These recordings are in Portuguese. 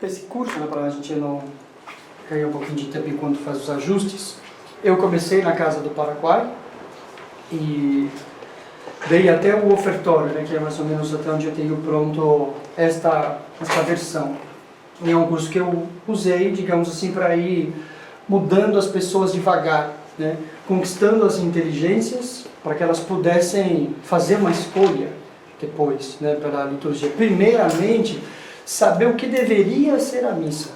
esse curso, né, para a gente não ganhar um pouquinho de tempo enquanto faz os ajustes, eu comecei na casa do Paraguai e dei até o ofertório, né, que é mais ou menos até onde eu tenho pronto esta versão. E é um curso que eu usei, digamos assim, para ir mudando as pessoas devagar, né, conquistando as inteligências para que elas pudessem fazer uma escolha depois, né, pela liturgia. Primeiramente, saber o que deveria ser a missa.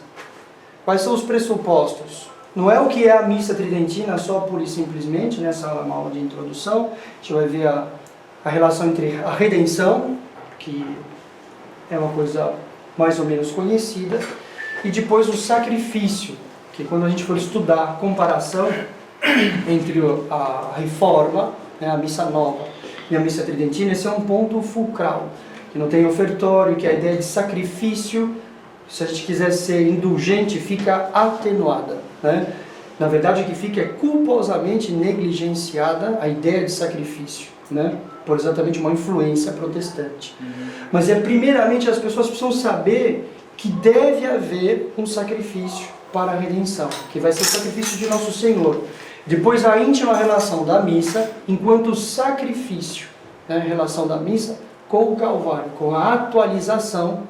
Quais são os pressupostos? Não é o que é a missa tridentina só pura e simplesmente, nessa aula de introdução. A gente vai ver a relação entre a redenção, que é uma coisa mais ou menos conhecida, e depois o sacrifício, que quando a gente for estudar a comparação entre a reforma, né, a missa nova e a missa tridentina, esse é um ponto fulcral, que não tem ofertório, que a ideia de sacrifício, se a gente quiser ser indulgente, fica atenuada, né? Na verdade, o que fica é culposamente negligenciada a ideia de sacrifício, né? Por exatamente uma influência protestante. Mas primeiramente as pessoas precisam saber que deve haver um sacrifício para a redenção, que vai ser o sacrifício de Nosso Senhor. Depois a íntima relação da missa, enquanto sacrifício, né? A relação da missa com o Calvário, com a atualização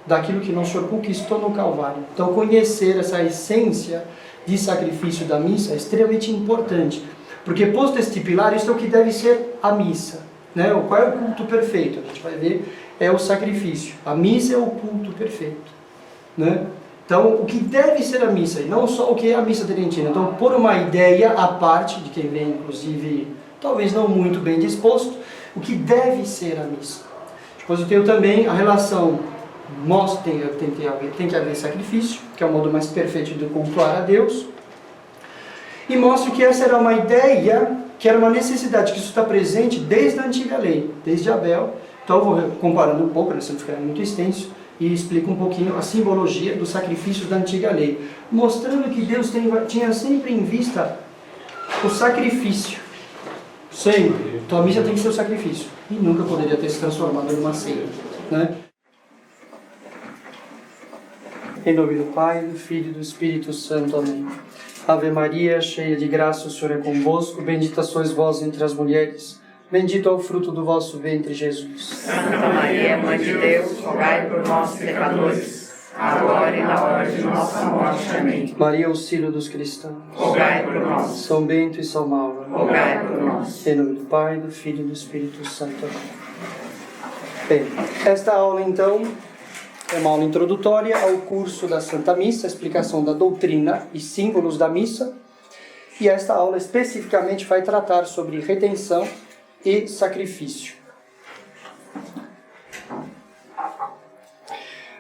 daquilo que Nosso Senhor conquistou no Calvário. Então conhecer essa essência de sacrifício da missa é extremamente importante, porque posto este pilar, isso é o que deve ser a missa, né? Qual é o culto perfeito? A gente vai ver, é o sacrifício. A missa é o culto perfeito, né? Então, o que deve ser a missa, e não só o que é a missa tridentina. Então, por uma ideia à parte, de quem vem, inclusive, talvez não muito bem disposto, o que deve ser a missa. Depois eu tenho também a relação, tem que haver sacrifício, que é o modo mais perfeito de cultuar a Deus, e mostro que essa era uma ideia, que era uma necessidade, que isso está presente desde a antiga lei, desde Abel. Então eu vou comparando um pouco, para não ficar muito extenso, e explico um pouquinho a simbologia dos sacrifícios da antiga lei, mostrando que Deus tinha sempre em vista o sacrifício. Sempre. Então a missa tem que ser o sacrifício. E nunca poderia ter se transformado numa ceia, né? Em nome do Pai, do Filho e do Espírito Santo. Amém. Ave Maria, cheia de graça, o Senhor é convosco. Bendita sois vós entre as mulheres. Bendito é o fruto do vosso ventre, Jesus. Santa Maria, Mãe de Deus, rogai por nós, pecadores, agora e na hora de nossa morte. Amém. Maria, auxílio dos cristãos, rogai por nós. São Bento e São Mauro, rogai por nós. Em nome do Pai, do Filho e do Espírito Santo. Amém. Bem, esta aula, então, é uma aula introdutória ao curso da Santa Missa, a explicação da doutrina e símbolos da missa. E esta aula especificamente vai tratar sobre redenção e sacrifício.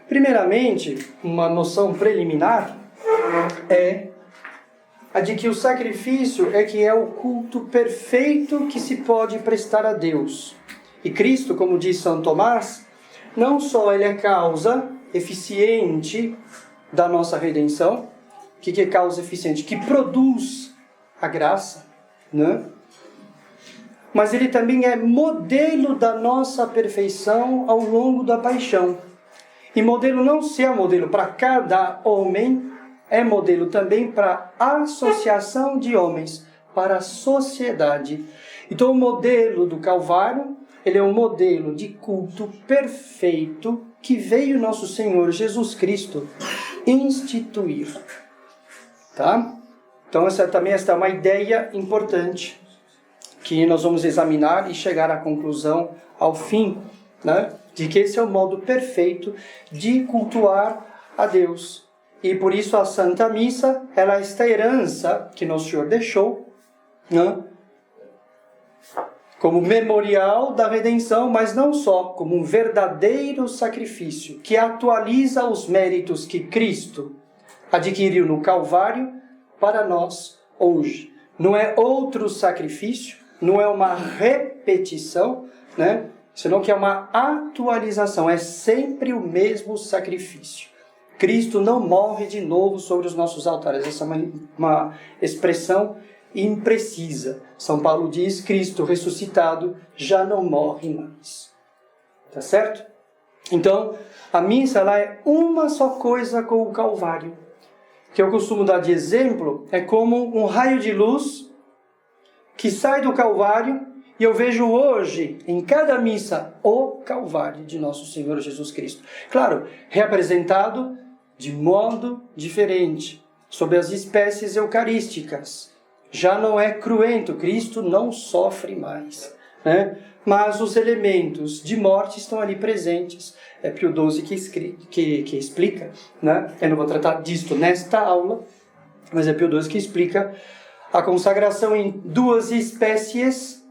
Primeiramente, uma noção preliminar é a de que o sacrifício é o culto perfeito que se pode prestar a Deus. E Cristo, como diz São Tomás, não só ele é causa eficiente da nossa redenção. O que é causa eficiente? Que produz a graça, né? Mas ele também é modelo da nossa perfeição ao longo da paixão. E modelo não se é modelo para cada homem, é modelo também para a associação de homens, para a sociedade. Então o modelo do Calvário, ele é um modelo de culto perfeito que veio nosso Senhor Jesus Cristo instituir. Tá? Então esta é uma ideia importante que nós vamos examinar e chegar à conclusão ao fim, né, de que esse é o modo perfeito de cultuar a Deus. E por isso a Santa Missa, ela é esta herança que Nosso Senhor deixou, né, como memorial da redenção, mas não só, como um verdadeiro sacrifício que atualiza os méritos que Cristo adquiriu no Calvário para nós hoje. Não é outro sacrifício, não é uma repetição, né? Senão que é uma atualização, é sempre o mesmo sacrifício. Cristo não morre de novo sobre os nossos altares. Essa é uma expressão imprecisa. São Paulo diz, Cristo ressuscitado já não morre mais. Tá certo? Então, a missa ela é uma só coisa com o Calvário. Que eu costumo dar de exemplo, é como um raio de luz que sai do Calvário, e eu vejo hoje, em cada missa, o Calvário de nosso Senhor Jesus Cristo. Claro, representado de modo diferente, sob as espécies eucarísticas. Já não é cruento, Cristo não sofre mais, né? Mas os elementos de morte estão ali presentes. É Pio XII que explica, né? Eu não vou tratar disto nesta aula, mas é Pio XII que explica a consagração em duas espécies,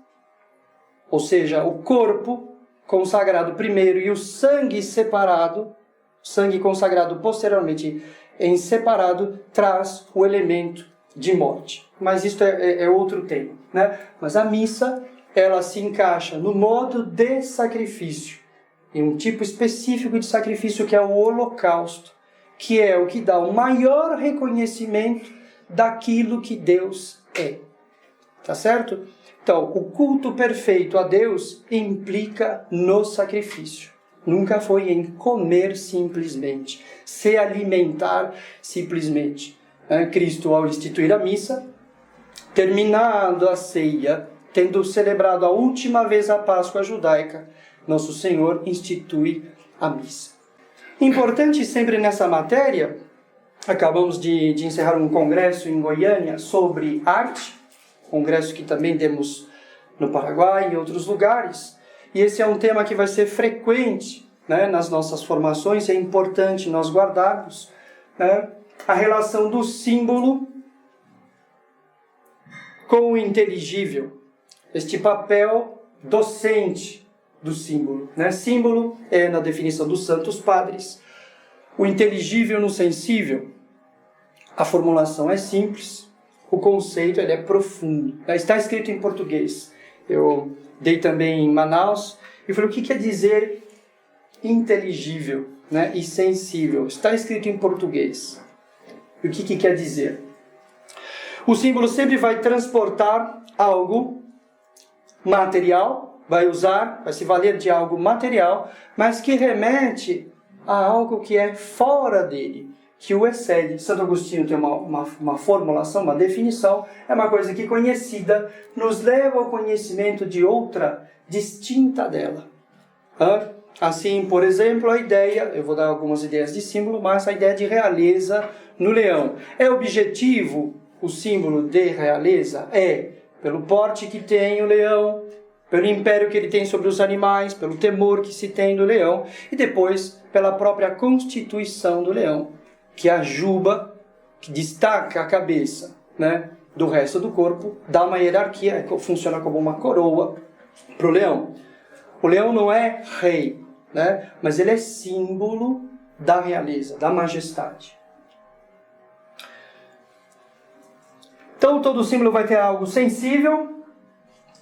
ou seja, o corpo consagrado primeiro e o sangue separado, sangue consagrado posteriormente em separado, traz o elemento de morte. Mas isto é outro tema, né? Mas a missa, ela se encaixa no modo de sacrifício, em um tipo específico de sacrifício que é o holocausto, que é o que dá o maior reconhecimento daquilo que Deus é. Tá certo? Então, o culto perfeito a Deus implica no sacrifício. Nunca foi em comer simplesmente, se alimentar simplesmente. Cristo, ao instituir a missa, terminado a ceia, tendo celebrado a última vez a Páscoa judaica, nosso Senhor institui a missa. Importante sempre nessa matéria, acabamos de encerrar um congresso em Goiânia sobre arte, congresso que também demos no Paraguai e em outros lugares, e esse é um tema que vai ser frequente, né, nas nossas formações. É importante nós guardarmos, né, a relação do símbolo com o inteligível, este papel docente do símbolo, né? Símbolo é, na definição dos santos padres, o inteligível no sensível. A formulação é simples, o conceito ele é profundo. Está escrito em português. Eu dei também em Manaus e falei, o que quer dizer inteligível, né, e sensível? Está escrito em português. E o que quer dizer? O símbolo sempre vai transportar algo material, vai se valer de algo material, mas que remete a algo que é fora dele, que o excede. Santo Agostinho tem uma formulação, uma definição, é uma coisa que conhecida nos leva ao conhecimento de outra distinta dela. Assim, por exemplo, a ideia, eu vou dar algumas ideias de símbolo, mas a ideia de realeza no leão. É objetivo o símbolo de realeza? É, pelo porte que tem o leão, pelo império que ele tem sobre os animais, pelo temor que se tem do leão, e depois pela própria constituição do leão, que a juba, que destaca a cabeça, né, do resto do corpo, dá uma hierarquia, funciona como uma coroa para o leão. O leão não é rei, né, mas ele é símbolo da realeza, da majestade. Então, todo símbolo vai ter algo sensível,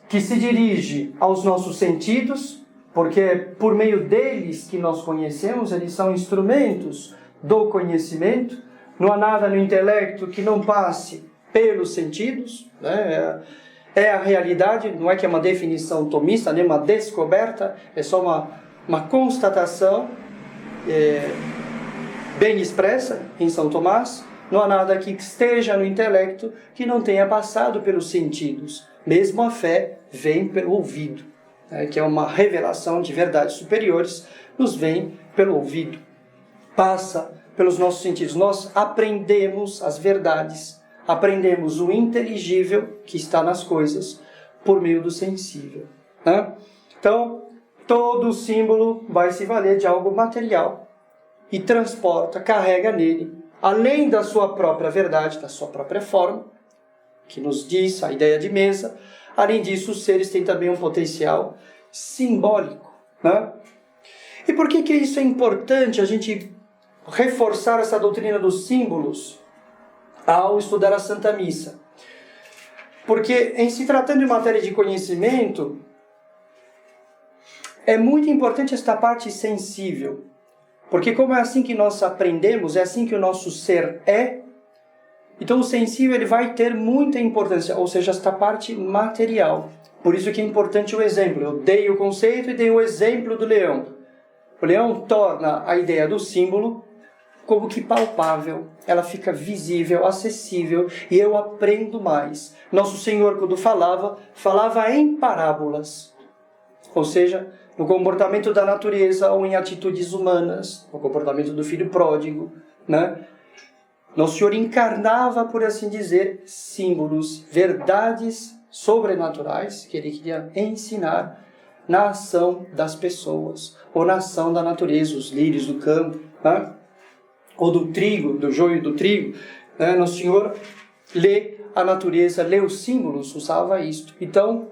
que se dirige aos nossos sentidos, porque é por meio deles que nós conhecemos, eles são instrumentos do conhecimento. Não há nada no intelecto que não passe pelos sentidos, né? É a realidade, não é que é uma definição tomista, nem uma descoberta, é só uma constatação bem expressa em São Tomás. Não há nada que esteja no intelecto que não tenha passado pelos sentidos. Mesmo a fé vem pelo ouvido, né, que é uma revelação de verdades superiores, nos vem pelo ouvido. Passa pelos nossos sentidos. Nós aprendemos as verdades, aprendemos o inteligível que está nas coisas por meio do sensível, né? Então, todo símbolo vai se valer de algo material e transporta, carrega nele, além da sua própria verdade, da sua própria forma, que nos diz a ideia de mesa. Além disso, os seres têm também um potencial simbólico, né? E por que isso é importante, a gente reforçar essa doutrina dos símbolos ao estudar a Santa Missa? Porque, em se tratando de matéria de conhecimento, é muito importante esta parte sensível. Porque como é assim que nós aprendemos, é assim que o nosso ser é, então o sensível ele vai ter muita importância, ou seja, esta parte material. Por isso que é importante o exemplo. Eu dei o conceito e dei o exemplo do leão. O leão torna a ideia do símbolo como que palpável, ela fica visível, acessível, e eu aprendo mais. Nosso Senhor, quando falava em parábolas, ou seja, no comportamento da natureza ou em atitudes humanas, no comportamento do filho pródigo, né? Nosso Senhor encarnava, por assim dizer, símbolos, verdades sobrenaturais que Ele queria ensinar na ação das pessoas, ou na ação da natureza, os lírios do campo, né? Ou do trigo, do joio do trigo. Né? Nosso Senhor lê a natureza, lê os símbolos, usava isto. Então,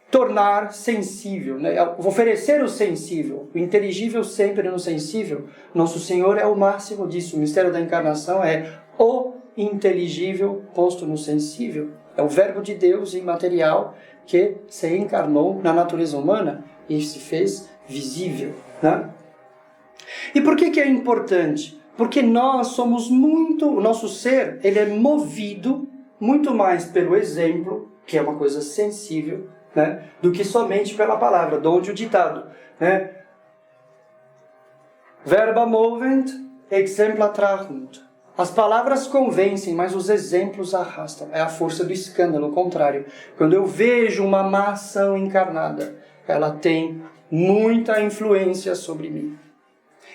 tornar sensível, né? Oferecer o sensível, o inteligível sempre no sensível. Nosso Senhor é o máximo disso. O mistério da encarnação é o inteligível posto no sensível. É o verbo de Deus imaterial que se encarnou na natureza humana e se fez visível. Né? E por que é importante? Porque nós somos o nosso ser, ele é movido muito mais pelo exemplo, que é uma coisa sensível, né, do que somente pela palavra, de onde o ditado, né? Verba movent, exempla trahunt. As palavras convencem, mas os exemplos arrastam. É a força do escândalo, o contrário. Quando eu vejo uma má ação encarnada, ela tem muita influência sobre mim.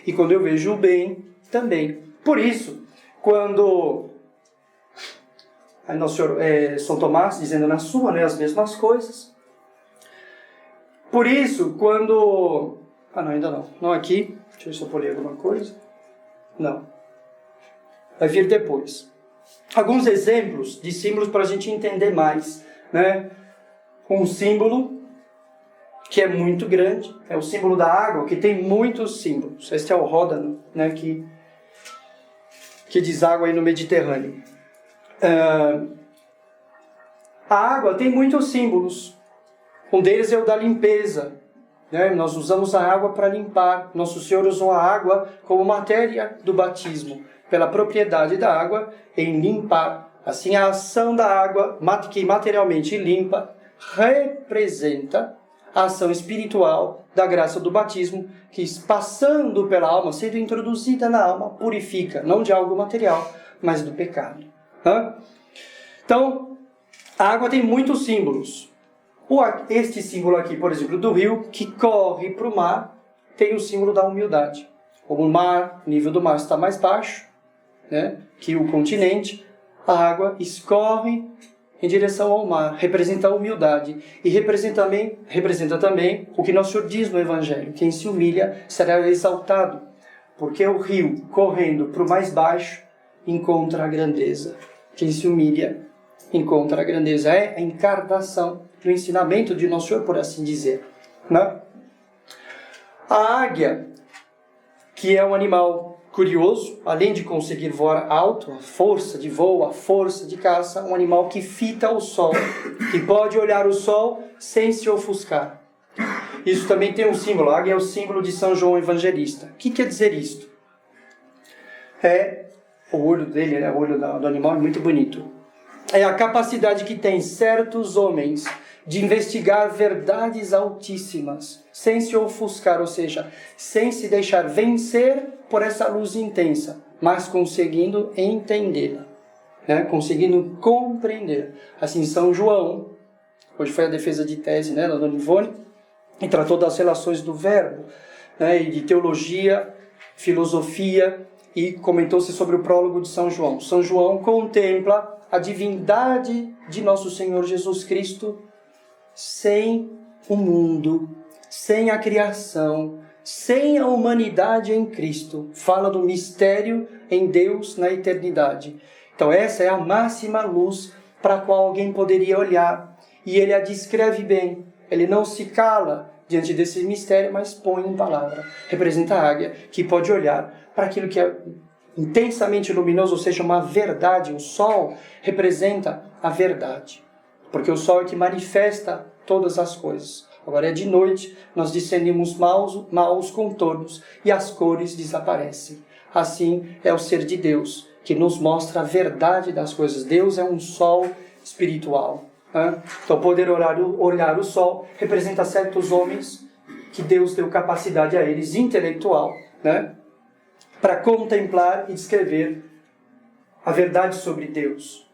E quando eu vejo o bem, também. Por isso, quando Nosso Senhor, São Tomás, dizendo na sua, né, as mesmas coisas. Por isso, quando... não, ainda não. Não aqui. Deixa eu ver se eu vou ler alguma coisa. Não. Vai vir depois. Alguns exemplos de símbolos para a gente entender mais. Né? Um símbolo que é muito grande, é o símbolo da água, que tem muitos símbolos. Este é o Ródano, né, que deságua aí no Mediterrâneo. A água tem muitos símbolos. Um deles é o da limpeza. Né? Nós usamos a água para limpar. Nosso Senhor usou a água como matéria do batismo, pela propriedade da água em limpar. Assim, a ação da água, que materialmente limpa, representa a ação espiritual da graça do batismo, que passando pela alma, sendo introduzida na alma, purifica, não de algo material, mas do pecado. Então, a água tem muitos símbolos. Este símbolo aqui, por exemplo, do rio, que corre para o mar, tem o símbolo da humildade. Como o nível do mar está mais baixo, né, que o continente, a água escorre em direção ao mar, representa a humildade. E representa também o que nosso Senhor diz no Evangelho: quem se humilha será exaltado, porque o rio, correndo para o mais baixo, encontra a grandeza. Quem se humilha encontra a grandeza. É a encarnação do ensinamento de nosso Senhor, por assim dizer. Né? A águia, que é um animal curioso, além de conseguir voar alto, a força de voo, a força de caça, um animal que fita o sol, que pode olhar o sol sem se ofuscar. Isso também tem um símbolo. A águia é o símbolo de São João Evangelista. O que quer dizer isto? O olho dele, né? O olho do animal é muito bonito. É a capacidade que tem certos homens de investigar verdades altíssimas, sem se ofuscar, ou seja, sem se deixar vencer por essa luz intensa, mas conseguindo entendê-la, né? Conseguindo compreender. Assim, São João, hoje foi a defesa de tese, né, da Dona Ivone, e tratou das relações do verbo, né, e de teologia, filosofia, e comentou-se sobre o prólogo de São João. São João contempla a divindade de nosso Senhor Jesus Cristo sem o mundo, sem a criação, sem a humanidade em Cristo. Fala do mistério em Deus na eternidade. Então essa é a máxima luz para a qual alguém poderia olhar. E ele a descreve bem. Ele não se cala diante desse mistério, mas põe em palavra. Representa a águia, que pode olhar para aquilo que é intensamente luminoso, ou seja, uma verdade. O sol representa a verdade, porque o sol é que manifesta todas as coisas. Agora é de noite, nós discernimos mal os contornos e as cores desaparecem. Assim é o ser de Deus, que nos mostra a verdade das coisas. Deus é um sol espiritual. Então, poder olhar o sol representa certos homens que Deus deu capacidade a eles intelectual, né, para contemplar e descrever a verdade sobre Deus.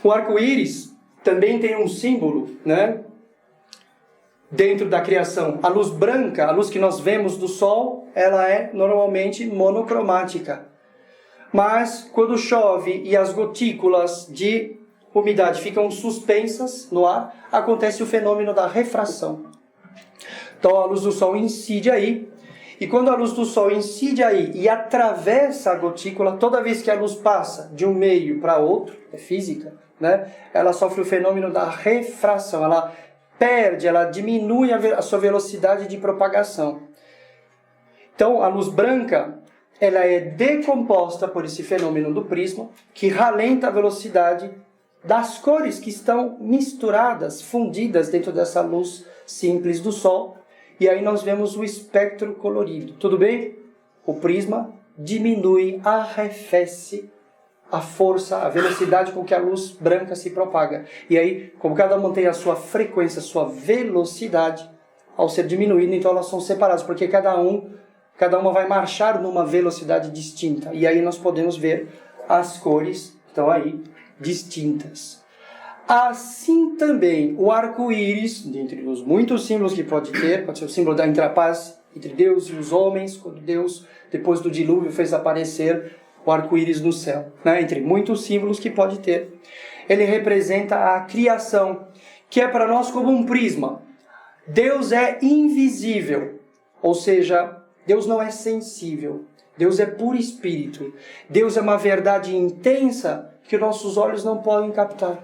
O arco-íris também tem um símbolo, né, dentro da criação. A luz branca, a luz que nós vemos do sol, ela é normalmente monocromática. Mas quando chove e as gotículas de umidade ficam suspensas no ar, acontece o fenômeno da refração. Então a luz do sol incide aí, e quando a luz do sol incide aí e atravessa a gotícula, toda vez que a luz passa de um meio para outro, é física, né, ela sofre o fenômeno da refração, ela perde, ela diminui a sua velocidade de propagação. Então a luz branca, ela é decomposta por esse fenômeno do prisma, que ralenta a velocidade das cores que estão misturadas, fundidas dentro dessa luz simples do sol. E aí nós vemos o espectro colorido. Tudo bem? O prisma diminui, arrefece a força, a velocidade com que a luz branca se propaga. E aí, como cada uma tem a sua frequência, a sua velocidade, ao ser diminuída, então elas são separadas, porque cada uma vai marchar numa velocidade distinta. E aí nós podemos ver as cores, então aí, distintas. Assim também, o arco-íris, dentre os muitos símbolos que pode ser o símbolo da interpaz entre Deus e os homens, quando Deus, depois do dilúvio, fez aparecer o arco-íris no céu, né? Entre muitos símbolos que pode ter. Ele representa a criação, que é para nós como um prisma. Deus é invisível, ou seja, Deus não é sensível. Deus é puro espírito. Deus é uma verdade intensa que nossos olhos não podem captar.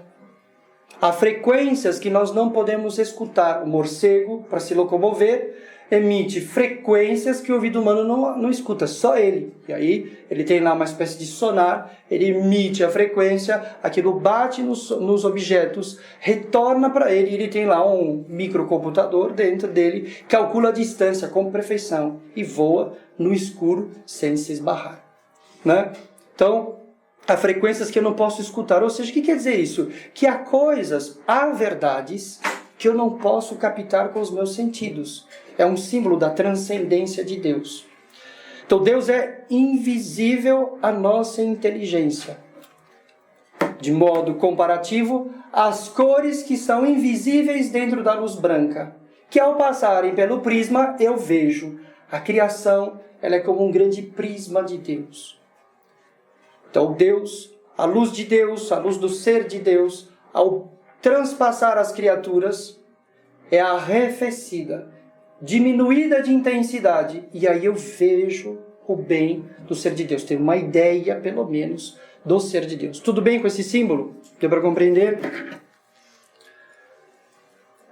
Há frequências que nós não podemos escutar. O morcego, para se locomover, emite frequências que o ouvido humano não escuta, só ele. E aí ele tem lá uma espécie de sonar, ele emite a frequência, aquilo bate nos objetos, retorna para ele, e ele tem lá um microcomputador dentro dele, calcula a distância com perfeição e voa no escuro sem se esbarrar, né? Então, há frequências que eu não posso escutar. Ou seja, o que quer dizer isso? Que há verdades que eu não posso captar com os meus sentidos. É um símbolo da transcendência de Deus. Então Deus é invisível à nossa inteligência. De modo comparativo, as cores que são invisíveis dentro da luz branca, que ao passarem pelo prisma eu vejo. A criação, ela é como um grande prisma de Deus. Então Deus, a luz de Deus, a luz do ser de Deus, ao transpassar as criaturas, é arrefecida, diminuída de intensidade, e aí eu vejo o bem do ser de Deus. Tenho uma ideia, pelo menos, do ser de Deus. Tudo bem com esse símbolo? Deu para compreender?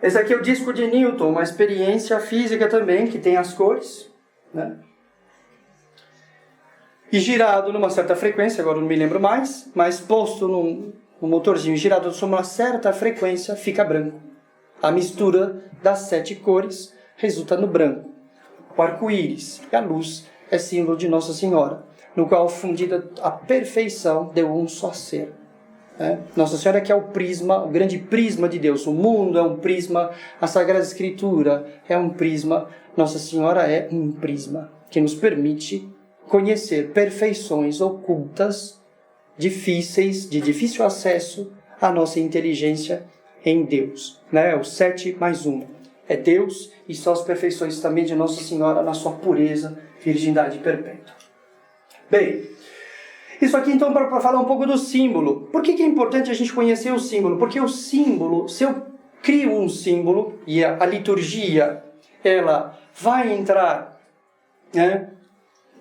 Esse aqui é o disco de Newton, uma experiência física também, que tem as cores, né? E girado numa certa frequência, agora não me lembro mais, mas posto num motorzinho girado sob uma certa frequência, fica branco. A mistura das 7 cores resulta no branco. O arco-íris e a luz é símbolo de Nossa Senhora, no qual, fundida a perfeição, deu um só ser. Nossa Senhora que é o prisma, o grande prisma de Deus. O mundo é um prisma, a Sagrada Escritura é um prisma. Nossa Senhora é um prisma que nos permite conhecer perfeições ocultas, difíceis, de difícil acesso à nossa inteligência em Deus. O 7 mais 1. É Deus e só as perfeições também de Nossa Senhora na sua pureza, virgindade perpétua. Bem, isso aqui então para falar um pouco do símbolo. Por que é importante a gente conhecer o símbolo? Porque o símbolo, se eu crio um símbolo e a liturgia, ela vai entrar,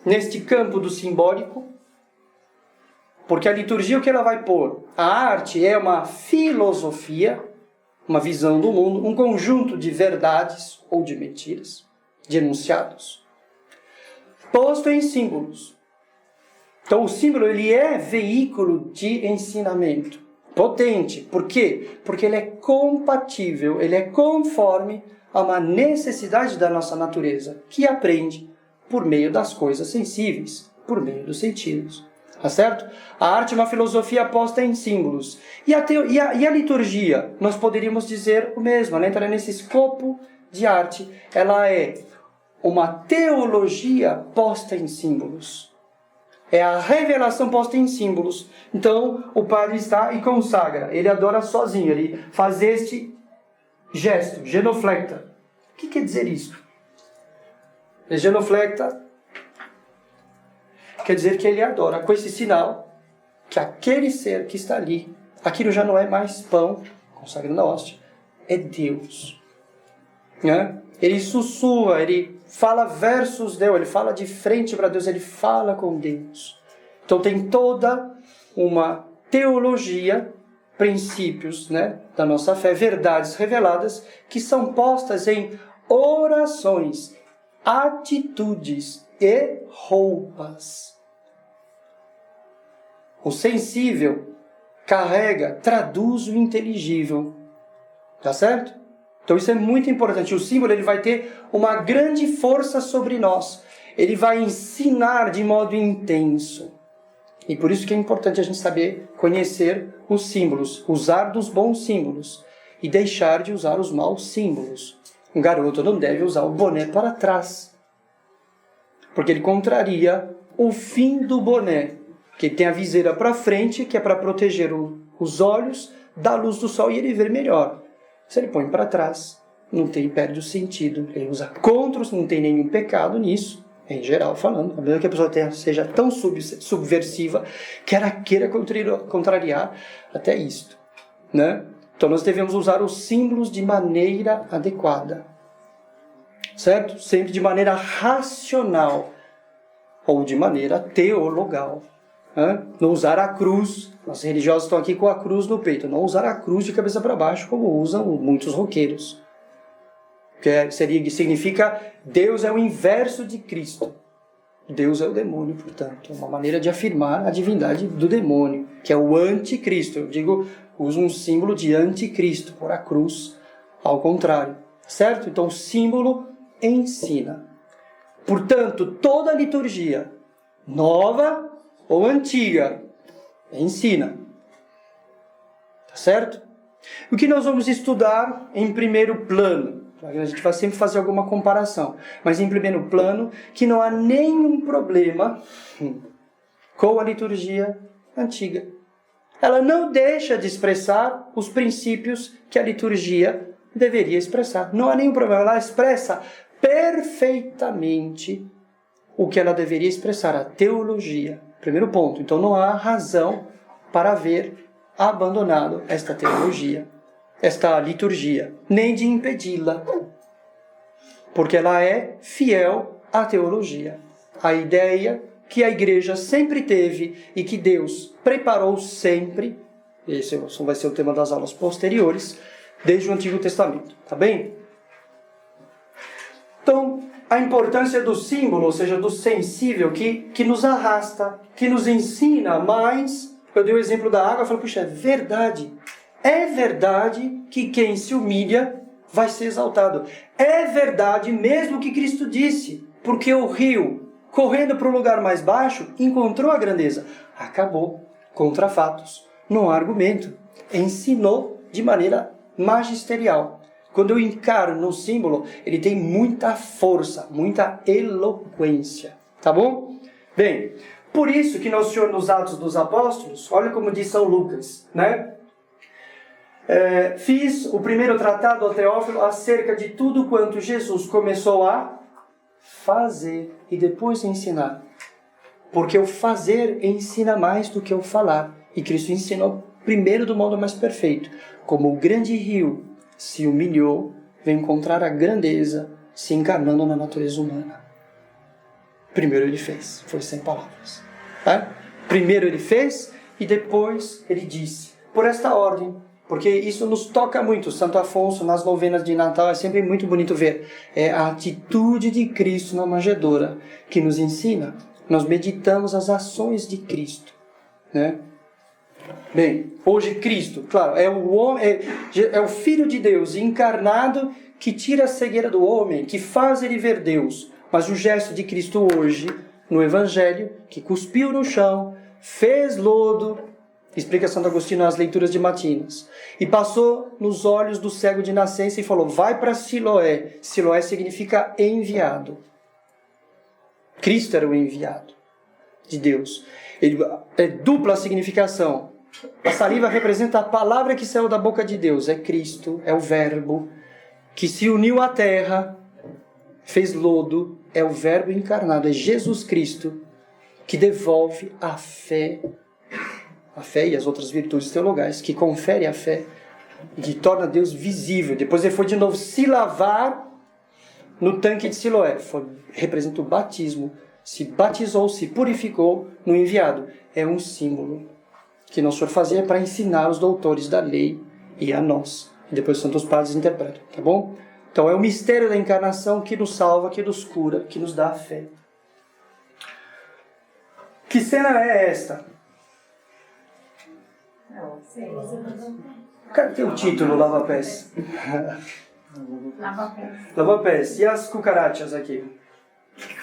neste campo do simbólico, porque a liturgia, o que ela vai pôr? A arte é uma filosofia, uma visão do mundo, um conjunto de verdades ou de mentiras, de enunciados, posto em símbolos. Então o símbolo ele é veículo de ensinamento, potente. Por quê? Porque ele é compatível, ele é conforme a uma necessidade da nossa natureza, que aprende por meio das coisas sensíveis, por meio dos sentidos. Tá certo? A arte é uma filosofia posta em símbolos. E a liturgia, nós poderíamos dizer o mesmo, ela entra nesse escopo de arte, ela é uma teologia posta em símbolos. É a revelação posta em símbolos. Então, o padre está e consagra. Ele adora sozinho. Ele faz este gesto, genuflecta. O que quer dizer isso? Genuflecta quer dizer que ele adora com esse sinal que aquele ser que está ali, aquilo já não é mais pão, consagrando a hóstia, é Deus. Né? Ele sussurra, ele fala versos de Deus, ele fala de frente para Deus, ele fala com Deus. Então tem toda uma teologia, princípios, né, da nossa fé, verdades reveladas, que são postas em orações, atitudes e roupas. O sensível carrega, traduz o inteligível. Tá certo? Então isso é muito importante. O símbolo ele vai ter uma grande força sobre nós. Ele vai ensinar de modo intenso. E por isso que é importante a gente saber conhecer os símbolos, usar dos bons símbolos e deixar de usar os maus símbolos. Um garoto não deve usar o boné para trás, porque ele contraria o fim do boné, que tem a viseira para frente, que é para proteger os olhos da luz do sol e ele ver melhor. Se ele põe para trás, perde o sentido. Ele usa contra, não tem nenhum pecado nisso, em geral falando. A menos que a pessoa seja tão subversiva que ela queira contrariar até isto. Né? Então nós devemos usar os símbolos de maneira adequada. Certo? Sempre de maneira racional ou de maneira teologal. Não usar a cruz. Os religiosos estão aqui com a cruz no peito. Não usar a cruz de cabeça para baixo, como usam muitos roqueiros. Que significa Deus é o inverso de Cristo. Deus é o demônio, portanto. É uma maneira de afirmar a divindade do demônio, que é o anticristo. Eu digo, uso um símbolo de anticristo, por a cruz ao contrário. Certo? Então o símbolo ensina. Portanto, toda a liturgia, nova ou antiga, ensina. Tá certo? O que nós vamos estudar em primeiro plano? A gente vai sempre fazer alguma comparação. Mas em primeiro plano, que não há nenhum problema com a liturgia antiga. Ela não deixa de expressar os princípios que a liturgia deveria expressar. Não há nenhum problema. Ela expressa perfeitamente o que ela deveria expressar, a teologia. Primeiro ponto. Então não há razão para haver abandonado esta teologia, esta liturgia, nem de impedi-la, porque ela é fiel à teologia, à ideia que a igreja sempre teve e que Deus preparou sempre. Esse vai ser o tema das aulas posteriores, desde o Antigo Testamento, tá bem? Então, a importância do símbolo, ou seja, do sensível, que nos arrasta, que nos ensina, mas eu dei o exemplo da água, eu falei, puxa, é verdade que quem se humilha vai ser exaltado. É verdade mesmo que Cristo disse, porque o rio, correndo para o lugar mais baixo, encontrou a grandeza. Acabou, contra fatos, não há argumento. Ensinou de maneira magisterial. Quando eu encaro no símbolo, ele tem muita força, muita eloquência. Tá bom? Bem, por isso que Nosso Senhor nos Atos dos Apóstolos, olha como diz São Lucas, né? Fiz o primeiro tratado ao Teófilo acerca de tudo quanto Jesus começou a fazer e depois ensinar. Porque o fazer ensina mais do que o falar. E Cristo ensinou primeiro do modo mais perfeito. Como o grande rio se humilhou, veio encontrar a grandeza se encarnando na natureza humana. Primeiro ele fez, foi sem palavras. Primeiro ele fez e depois ele disse. Por esta ordem, porque isso nos toca muito. Santo Afonso, nas novenas de Natal, é sempre muito bonito ver. É a atitude de Cristo na manjedoura que nos ensina. Nós meditamos as ações de Cristo, né? Bem, hoje Cristo, claro, é o Filho de Deus encarnado que tira a cegueira do homem, que faz ele ver Deus. Mas o gesto de Cristo hoje, no Evangelho, que cuspiu no chão, fez lodo, Explica Santo Agostinho nas leituras de matinas. E passou nos olhos do cego de nascença e falou, vai para Siloé. Siloé significa enviado. Cristo era o enviado de Deus. É dupla significação. A saliva representa a palavra que saiu da boca de Deus. É Cristo, é o verbo que se uniu à terra, fez lodo. É o verbo encarnado, é Jesus Cristo que devolve a fé e as outras virtudes teologais, que confere a fé, que torna Deus visível. Depois ele foi de novo se lavar no tanque de Siloé. Representa o batismo. Se batizou, se purificou no enviado. É um símbolo que Nosso Senhor fazia para ensinar os doutores da lei e a nós. E depois os santos padres interpretam, tá bom? Então é o mistério da encarnação que nos salva, que nos cura, que nos dá a fé. Que cena é esta? Cadê o título, Lava-Pés? Lava-Pés. E as cucarachas aqui?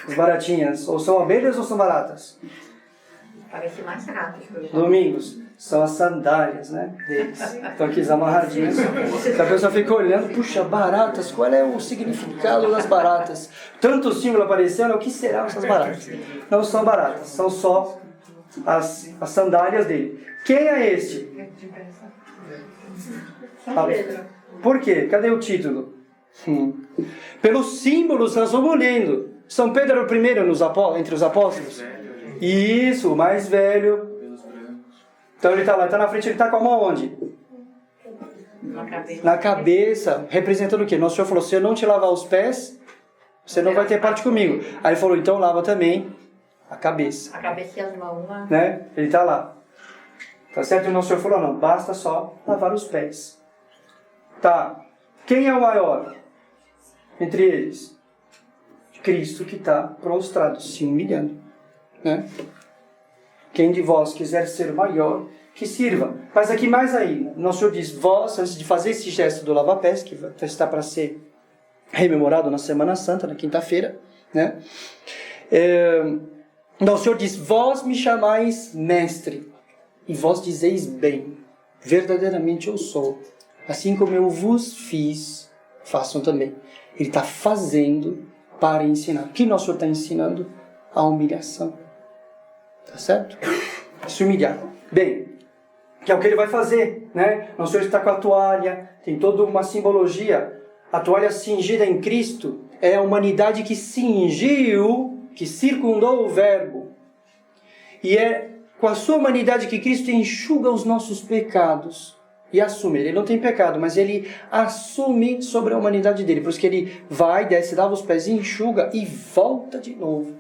As baratinhas. Ou são abelhas ou são baratas? Parece mais rápido. Domingos. São as sandálias, né? Deles. Estão aqui amarradinhos. A pessoa fica olhando, puxa, baratas, qual é o significado das baratas? Tanto símbolo aparecendo, o que serão essas baratas? Não são baratas, são só as sandálias dele. Quem é este? São Pedro. Por quê? Cadê o título? Pelos símbolos nós vamos lendo. São Pedro era o primeiro entre os apóstolos? Isso, o mais velho. Então ele está lá, está na frente, ele está com a mão onde? Na cabeça. Representando o quê? Nosso Senhor falou, se eu não te lavar os pés, você não vai ter parte comigo. Aí ele falou, então lava também a cabeça. A cabeça e as mãos, né? Ele está lá. Tá certo? E o Nosso Senhor falou, não, basta só lavar os pés. Tá. Quem é o maior entre eles? Cristo, que está prostrado, se humilhando, né? Quem de vós quiser ser maior, que sirva. Mas aqui mais ainda, Nosso Senhor diz, vós, antes de fazer esse gesto do lava-pés, que está para ser rememorado na Semana Santa, na quinta-feira, né? Nosso Senhor diz, vós me chamais mestre, e vós dizeis bem, verdadeiramente eu sou. Assim como eu vos fiz, façam também. Ele está fazendo para ensinar. O que Nosso Senhor está ensinando? A humilhação. Tá certo? Se humilhar. Bem, que é o que ele vai fazer, né? Nosso Senhor está com a toalha, tem toda uma simbologia. A toalha cingida em Cristo é a humanidade que cingiu, que circundou o Verbo. E é com a sua humanidade que Cristo enxuga os nossos pecados e assume. Ele não tem pecado, mas ele assume sobre a humanidade dele. Por isso que ele vai, desce, lava os pés, enxuga e volta de novo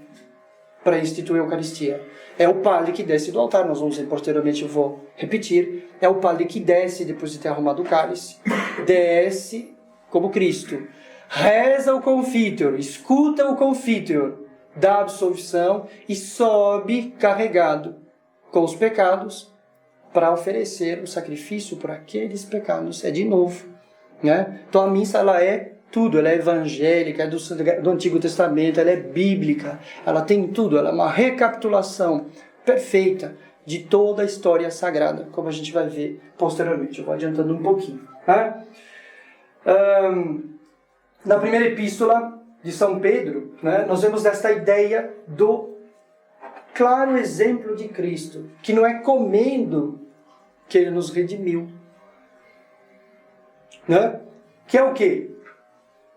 para instituir a Eucaristia. É o padre que desce do altar, nós vamos ver posteriormente, eu vou repetir. É o padre que desce, depois de ter arrumado o cálice, desce como Cristo. Reza o confiteor, escuta o confiteor, dá absolvição e sobe carregado com os pecados para oferecer o sacrifício por aqueles pecados. É de novo, né? Então a missa ela é tudo, ela é evangélica, é do Antigo Testamento, ela é bíblica, ela tem tudo, ela é uma recapitulação perfeita de toda a história sagrada, como a gente vai ver posteriormente. Eu vou adiantando um pouquinho. Né? Na primeira epístola de São Pedro, né, nós vemos esta ideia do claro exemplo de Cristo, que não é comendo que ele nos redimiu. Né? Que é o quê?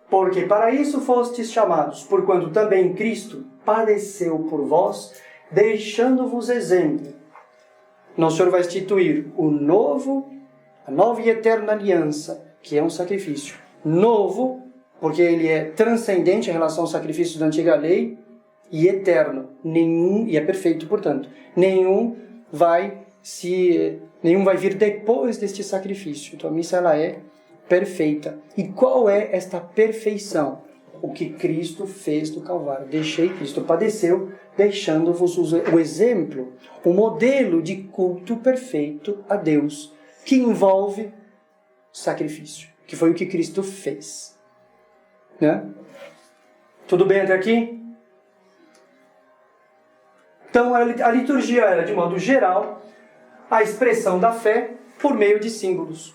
Porque para isso fostes chamados, porquanto também Cristo padeceu por vós, deixando-vos exemplo. Nosso Senhor vai instituir a nova e eterna aliança, que é um sacrifício. Novo, porque ele é transcendente em relação ao sacrifício da antiga lei, e eterno. E é perfeito, portanto. Nenhum vai vir depois deste sacrifício. Então a missa ela é perfeita. E qual é esta perfeição? O que Cristo fez no Calvário. Cristo padeceu, deixando-vos o exemplo, o modelo de culto perfeito a Deus, que envolve sacrifício, que foi o que Cristo fez. Né? Tudo bem até aqui? Então a liturgia era, de modo geral, a expressão da fé por meio de símbolos.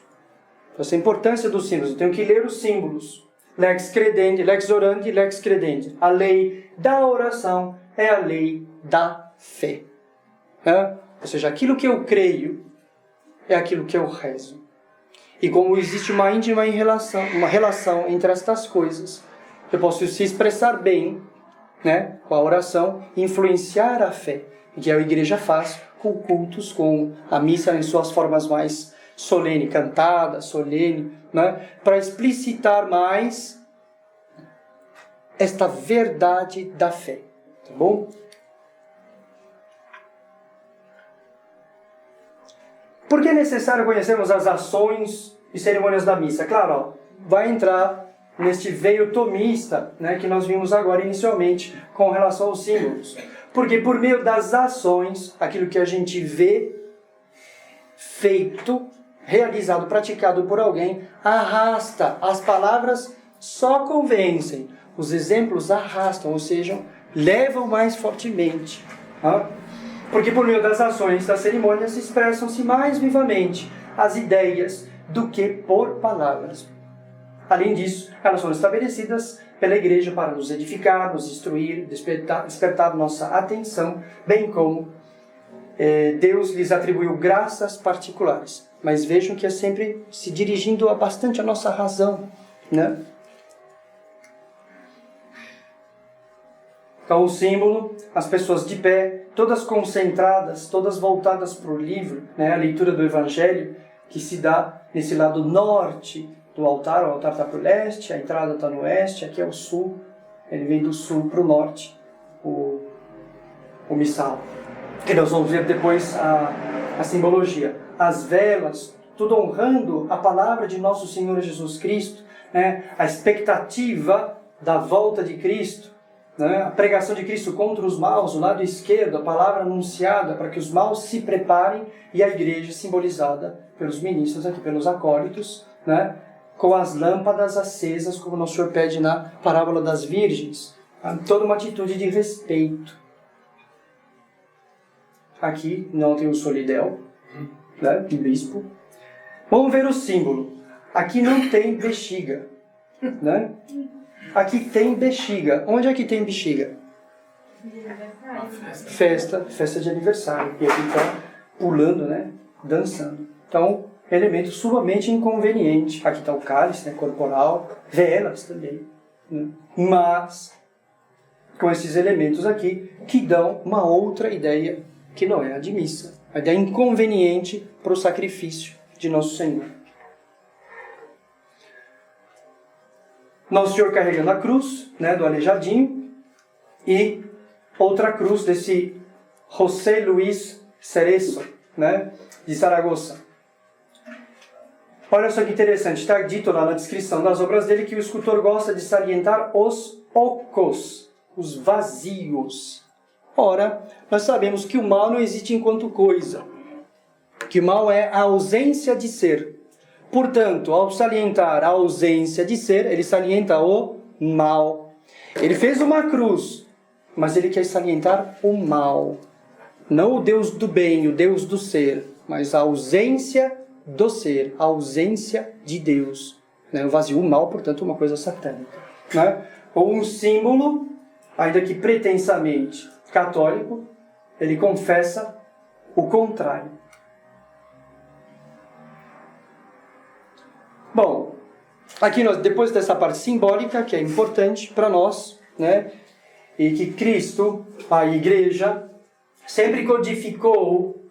Essa é a importância dos símbolos. Eu tenho que ler os símbolos. Lex credendi, lex orandi, lex credendi. A lei da oração é a lei da fé. Ou seja, aquilo que eu creio é aquilo que eu rezo. E como existe uma íntima relação entre estas coisas, eu posso se expressar bem, né, com a oração, influenciar a fé, que a igreja faz com cultos, com a missa em suas formas mais solene, cantada, solene, né, para explicitar mais esta verdade da fé. Tá bom? Por que é necessário conhecermos as ações e cerimônias da missa? Claro, ó, vai entrar neste veio tomista, né, que nós vimos agora inicialmente com relação aos símbolos. Porque por meio das ações, aquilo que a gente vê feito, realizado, praticado por alguém, arrasta. As palavras só convencem, os exemplos arrastam, ou seja, levam mais fortemente. Porque por meio das ações, das cerimônias, expressam-se mais vivamente as ideias do que por palavras. Além disso, elas foram estabelecidas pela igreja para nos edificar, nos instruir, despertar nossa atenção, bem como Deus lhes atribuiu graças particulares. Mas vejam que é sempre se dirigindo bastante à nossa razão, né? Então, o símbolo, as pessoas de pé, todas concentradas, todas voltadas para o livro, né? A leitura do Evangelho, que se dá nesse lado norte do altar. O altar está para o leste, a entrada está no oeste, aqui é o sul, ele vem do sul para o norte, o missal. E nós vamos ver depois a simbologia. As velas, tudo honrando a palavra de nosso Senhor Jesus Cristo, né? A expectativa da volta de Cristo, né? A pregação de Cristo contra os maus, o lado esquerdo, a palavra anunciada para que os maus se preparem, e a igreja simbolizada pelos ministros aqui, pelos acólitos, né? Com as lâmpadas acesas, como Nosso Senhor pede na parábola das virgens. Toda uma atitude de respeito. Aqui não tem o solidel, né? O bispo. Vamos ver o símbolo. Aqui não tem bexiga, né? Aqui tem bexiga. Onde é que tem bexiga? Festa de aniversário. E aqui está pulando, né? Dançando. Então, elemento sumamente inconveniente. Aqui está o cálice, né? Corporal. Velas também, né? Mas, com esses elementos aqui, que dão uma outra ideia, que não é a de missa. A ideia inconveniente para o sacrifício de Nosso Senhor. Nosso Senhor carregando a cruz, né, do aleijadinho, e outra cruz desse José Luis Cerezo, né, de Saragoça. Olha só que interessante, está dito lá na descrição das obras dele que o escultor gosta de salientar os ocos, os vazios. Ora, nós sabemos que o mal não existe enquanto coisa, que o mal é a ausência de ser. Portanto, ao salientar a ausência de ser, ele salienta o mal. Ele fez uma cruz, mas ele quer salientar o mal. Não o Deus do bem, o Deus do ser, mas a ausência do ser, a ausência de Deus. O vazio, o mal, portanto, uma coisa satânica. Né? Ou um símbolo, ainda que pretensamente católico, ele confessa o contrário. Bom, aqui nós, depois dessa parte simbólica, que é importante para nós, né, e que Cristo, a igreja, sempre codificou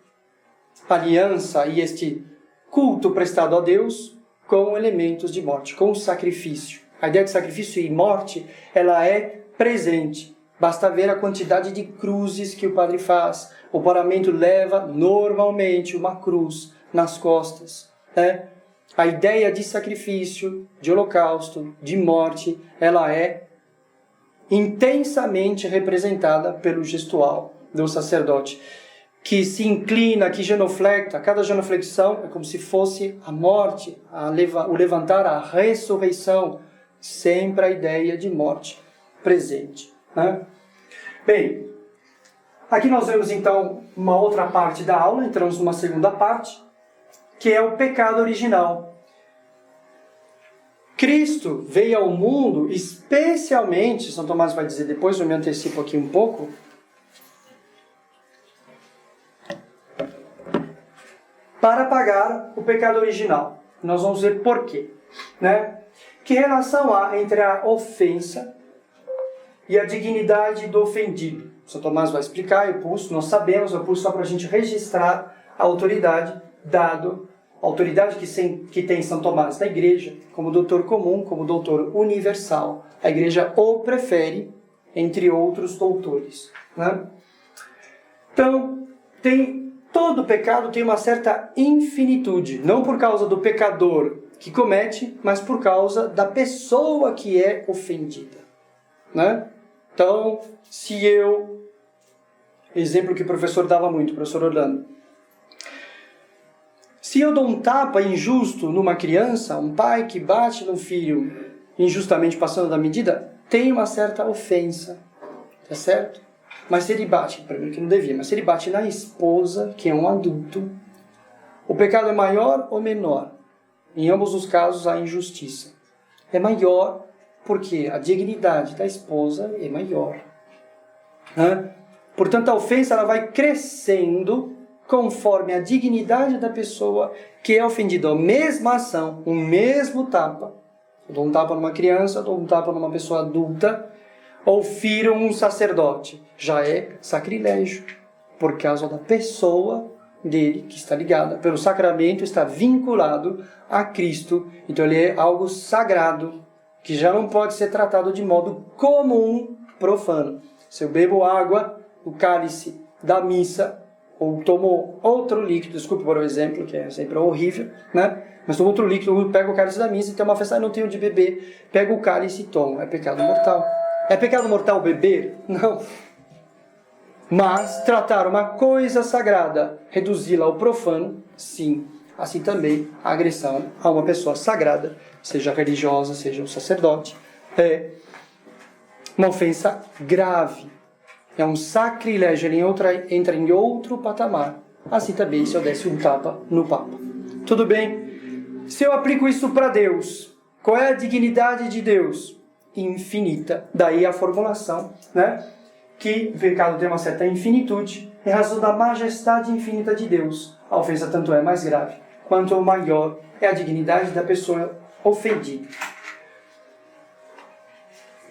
a aliança e este culto prestado a Deus com elementos de morte, com sacrifício. A ideia de sacrifício e morte, ela é presente. Basta ver a quantidade de cruzes que o padre faz. O paramento leva normalmente uma cruz nas costas, né? A ideia de sacrifício, de holocausto, de morte, ela é intensamente representada pelo gestual do sacerdote, que se inclina, que genuflecta. Cada genuflexão é como se fosse a morte, o levantar, a ressurreição. Sempre a ideia de morte presente, né? Bem, Aqui nós vemos então uma outra parte da aula, entramos numa segunda parte, que é o pecado original. Cristo veio ao mundo especialmente, São Tomás vai dizer depois, eu me antecipo aqui um pouco, para pagar o pecado original. Nós vamos ver por quê, né? Que relação há entre a ofensa e a dignidade do ofendido? São Tomás vai explicar, eu pus, nós sabemos, eu pus só para a gente registrar a autoridade a autoridade que tem São Tomás na igreja, como doutor comum, como doutor universal. A igreja o prefere entre outros doutores, né? Então, todo pecado tem uma certa infinitude, não por causa do pecador que comete, mas por causa da pessoa que é ofendida, né? Então, exemplo que o professor dava muito, o professor Orlando, se eu dou um tapa injusto numa criança, um pai que bate no filho injustamente passando da medida, tem uma certa ofensa, tá certo? Mas se ele bate, primeiro que não devia, mas se ele bate na esposa, que é um adulto, o pecado é maior ou menor? Em ambos os casos, a injustiça é maior porque a dignidade da esposa é maior, né? Portanto, a ofensa ela vai crescendo conforme a dignidade da pessoa que é ofendida. A mesma ação, o mesmo tapa. Eu dou um tapa numa criança, eu dou um tapa numa pessoa adulta, ou firo um sacerdote. Já é sacrilégio, por causa da pessoa dele, que está ligada pelo sacramento, está vinculado a Cristo. Então ele é algo sagrado, que já não pode ser tratado de modo comum, profano. Se eu bebo água do cálice da missa, ou tomo outro líquido, desculpe por um exemplo, que é sempre horrível, né? Mas tomo outro líquido, eu pego o cálice da missa e tem uma festa, não tenho de beber, pego o cálice e tomo. É pecado mortal. É pecado mortal beber? Não. Mas tratar uma coisa sagrada, reduzi-la ao profano, sim. Assim também a agressão a uma pessoa sagrada, seja religiosa, seja um sacerdote, é uma ofensa grave. É um sacrilégio, ele entra em outro patamar. Assim também se eu desse um tapa no Papa. Tudo bem? Se eu aplico isso para Deus, qual é a dignidade de Deus? Infinita. Daí a formulação, né? Que o pecado tem uma certa infinitude, em razão da majestade infinita de Deus. A ofensa tanto é mais grave, quanto maior é a dignidade da pessoa ofendida.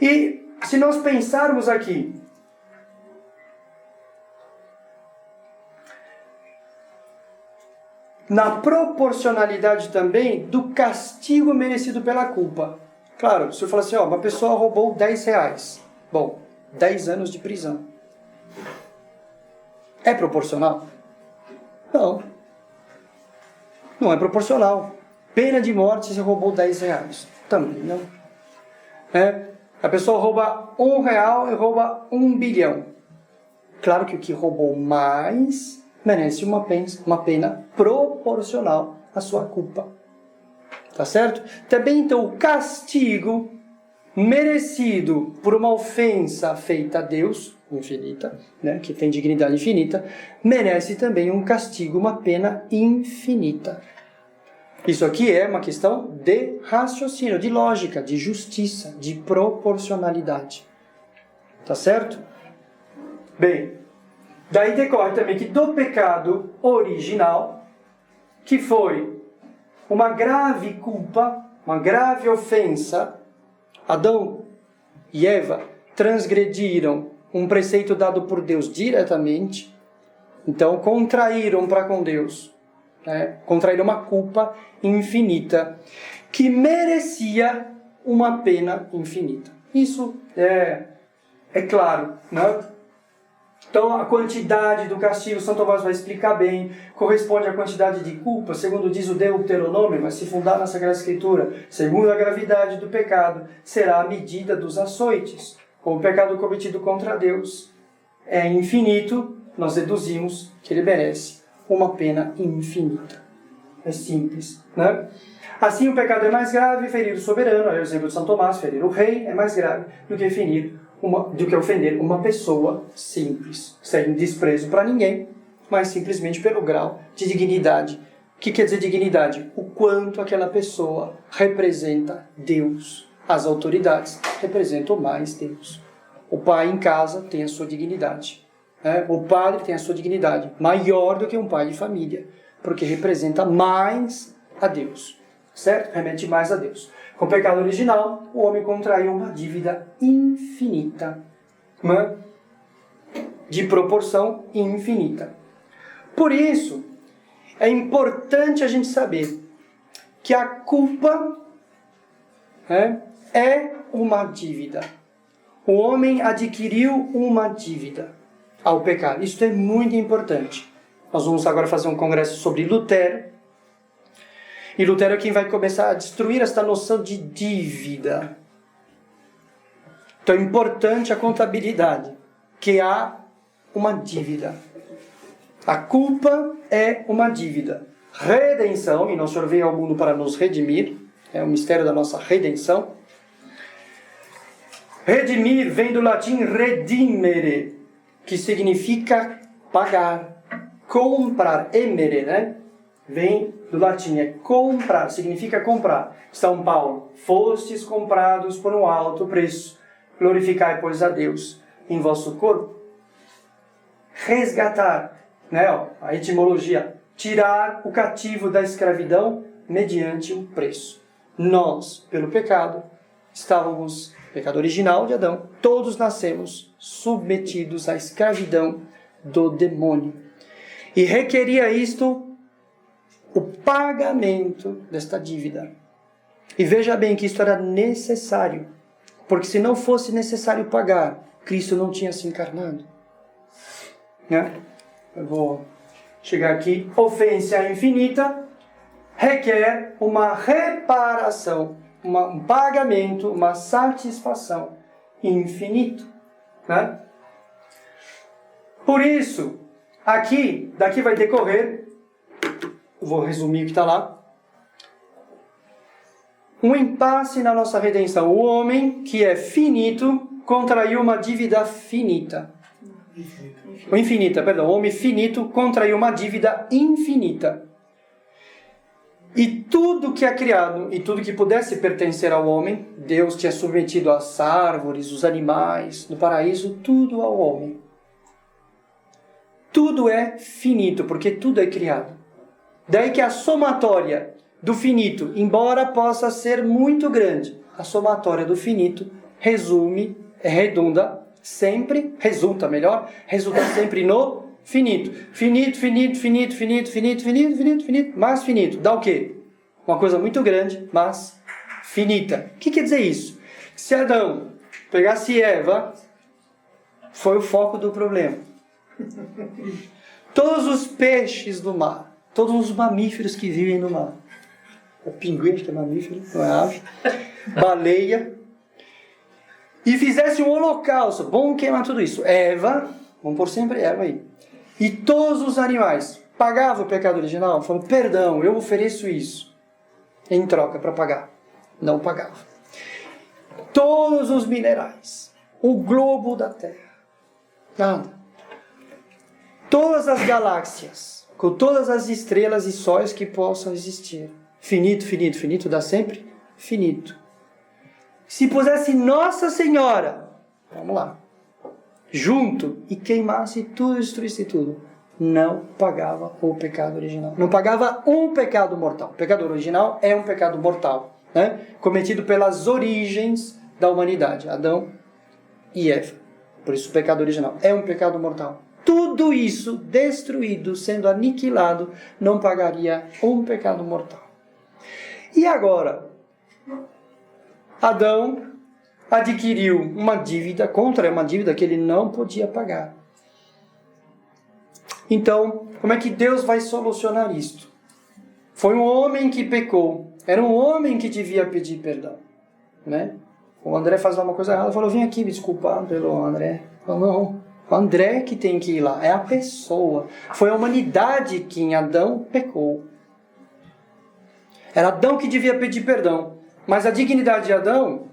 E se nós pensarmos aqui, na proporcionalidade também do castigo merecido pela culpa. Claro, se eu falar assim, uma pessoa roubou 10 reais. Bom, 10 anos de prisão. É proporcional? Não. Não é proporcional. Pena de morte se roubou 10 reais. Também não. A pessoa rouba 1 real e rouba 1 bilhão. Claro que o que roubou mais merece uma pena proporcional à sua culpa. Tá certo? Também, então, o castigo merecido por uma ofensa feita a Deus, infinita, né, que tem dignidade infinita, merece também um castigo, uma pena infinita. Isso aqui é uma questão de raciocínio, de lógica, de justiça, de proporcionalidade. Tá certo? Bem, daí decorre também que do pecado original, que foi uma grave culpa, uma grave ofensa, Adão e Eva transgrediram um preceito dado por Deus diretamente, então contraíram para com Deus, contraíram uma culpa infinita, que merecia uma pena infinita. Isso é claro, né? Então, a quantidade do castigo, São Tomás vai explicar bem, corresponde à quantidade de culpa, segundo diz o Deuteronômio, vai se fundar na Sagrada Escritura, segundo a gravidade do pecado, será a medida dos açoites. Como o pecado cometido contra Deus é infinito, nós deduzimos que ele merece uma pena infinita. É simples, né? Assim, o pecado é mais grave, ferir o soberano, é o exemplo de São Tomás, ferir o rei é mais grave do que ferir do que ofender uma pessoa simples, sem desprezo para ninguém, mas simplesmente pelo grau de dignidade. O que quer dizer dignidade? O quanto aquela pessoa representa Deus. As autoridades representam mais Deus. O pai em casa tem a sua dignidade. O padre tem a sua dignidade, maior do que um pai de família, porque representa mais a Deus. Certo? Remete mais a Deus. Com o pecado original, o homem contraiu uma dívida infinita, de proporção infinita. Por isso, é importante a gente saber que a culpa é uma dívida. O homem adquiriu uma dívida ao pecado. Isso é muito importante. Nós vamos agora fazer um congresso sobre Lutero. E Lutero é quem vai começar a destruir esta noção de dívida. Então é importante a contabilidade, que há uma dívida. A culpa é uma dívida. Redenção, e nosso Senhor veio ao mundo para nos redimir, é o mistério da nossa redenção. Redimir vem do latim redimere, que significa pagar, comprar, emere, vem do latim, é comprar, significa comprar. São Paulo, fostes comprados por um alto preço, glorificai, pois, a Deus em vosso corpo. Resgatar, a etimologia, tirar o cativo da escravidão mediante um preço. Nós, pelo pecado, estávamos, pecado original de Adão, todos nascemos submetidos à escravidão do demônio. E requeria isto o pagamento desta dívida. E veja bem que isto era necessário, porque se não fosse necessário pagar, Cristo não tinha se encarnado. Eu vou chegar aqui. Ofensa infinita requer uma reparação, um pagamento, uma satisfação infinito. Por isso, daqui vai decorrer, vou resumir o que está lá, um impasse na nossa redenção. O homem, que é finito, contraiu uma dívida finita. O homem finito contraiu uma dívida infinita. E tudo que é criado, e tudo que pudesse pertencer ao homem, Deus tinha submetido as árvores, os animais, no paraíso, tudo ao homem. Tudo é finito, porque tudo é criado. Daí que a somatória do finito, embora possa ser muito grande, a somatória do finito resulta sempre no finito. Finito, mais finito. Dá o quê? Uma coisa muito grande, mas finita. O que quer dizer isso? Se Adão pegasse Eva, foi o foco do problema. Todos os peixes do mar, todos os mamíferos que vivem no mar, o pinguim, que é mamífero, não é ave, baleia, e fizesse um holocausto, vamos queimar tudo isso. Eva, vamos pôr sempre Eva aí. E todos os animais pagavam o pecado original, falando, perdão, eu ofereço isso em troca para pagar. Não pagava. Todos os minerais, o globo da Terra, nada. Todas as galáxias, com todas as estrelas e sóis que possam existir. Finito, dá sempre finito. Se pusesse Nossa Senhora, vamos lá, junto e queimasse tudo, destruísse tudo, não pagava o pecado original. Não pagava um pecado mortal. O pecado original é um pecado mortal, cometido pelas origens da humanidade, Adão e Eva. Por isso o pecado original é um pecado mortal. Tudo isso destruído, sendo aniquilado, não pagaria um pecado mortal. E agora, Adão adquiriu uma dívida, uma dívida que ele não podia pagar. Então, como é que Deus vai solucionar isto? Foi um homem que pecou, era um homem que devia pedir perdão. O André faz uma coisa errada, falou, vem aqui me desculpar pelo André. Não, o André que tem que ir lá, é a pessoa. Foi a humanidade que em Adão pecou. Era Adão que devia pedir perdão. Mas a dignidade de Adão,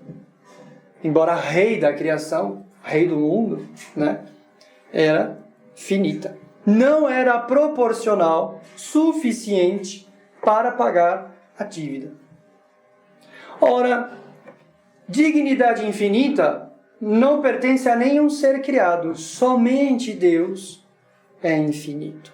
embora rei da criação, rei do mundo, né, era finita. Não era proporcional, suficiente para pagar a dívida. Ora, dignidade infinita não pertence a nenhum ser criado. Somente Deus é infinito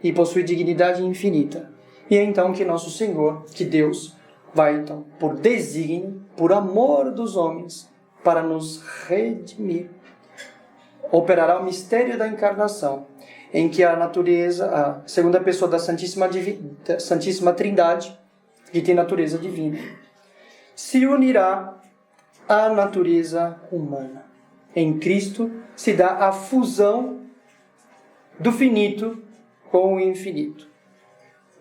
e possui dignidade infinita. E é então que nosso Senhor, que Deus, vai então, por desígnio, por amor dos homens, para nos redimir, operará o mistério da encarnação, em que a natureza, a segunda pessoa da Santíssima Trindade, que tem natureza divina, se unirá à natureza humana. Em Cristo se dá a fusão do finito com o infinito,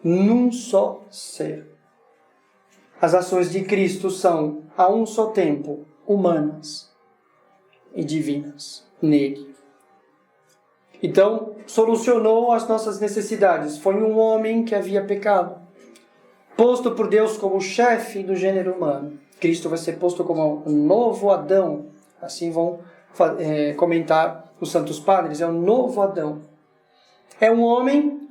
num só ser. As ações de Cristo são, a um só tempo, humanas e divinas nele. Então, solucionou as nossas necessidades. Foi um homem que havia pecado, posto por Deus como chefe do gênero humano. Cristo vai ser posto como um novo Adão. Assim vão comentar os santos padres. É um novo Adão. É um homem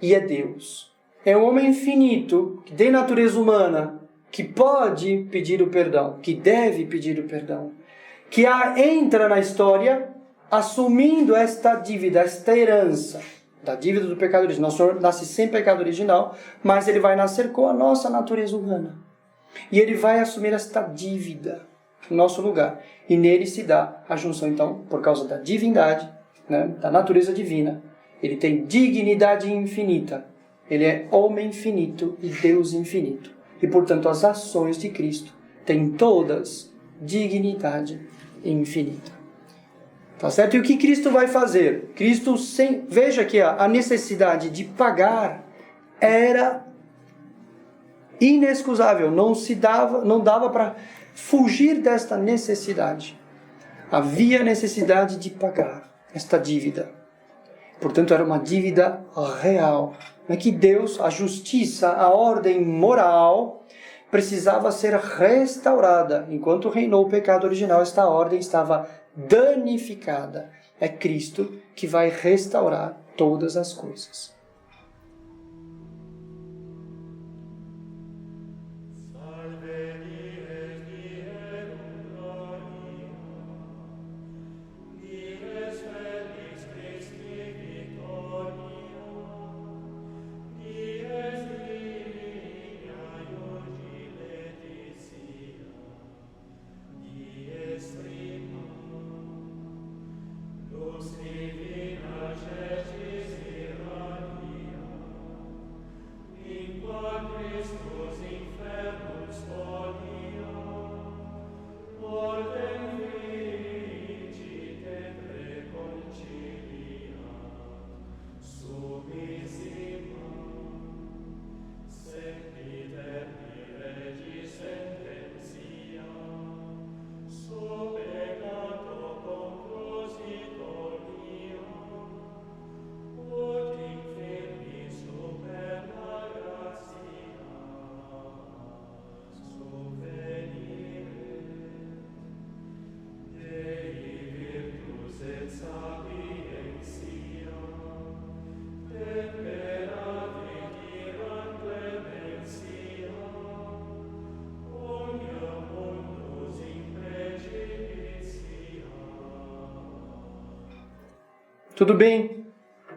e é Deus. É um homem infinito, que tem natureza humana, que pode pedir o perdão, que deve pedir o perdão, que entra na história assumindo esta dívida, esta herança da dívida do pecado original. O Senhor nasce sem pecado original, mas ele vai nascer com a nossa natureza humana. E ele vai assumir esta dívida no nosso lugar. E nele se dá a junção, então, por causa da divindade, né, da natureza divina. Ele tem dignidade infinita. Ele é homem infinito e Deus infinito. E, portanto, as ações de Cristo têm todas dignidade infinita. Tá certo? E o que Cristo vai fazer? Cristo, veja que a necessidade de pagar era inexcusável. Não dava para fugir desta necessidade. Havia necessidade de pagar esta dívida. Portanto, era uma dívida real. É que Deus, a justiça, a ordem moral, precisava ser restaurada. Enquanto reinou o pecado original, esta ordem estava danificada. É Cristo que vai restaurar todas as coisas. Tudo bem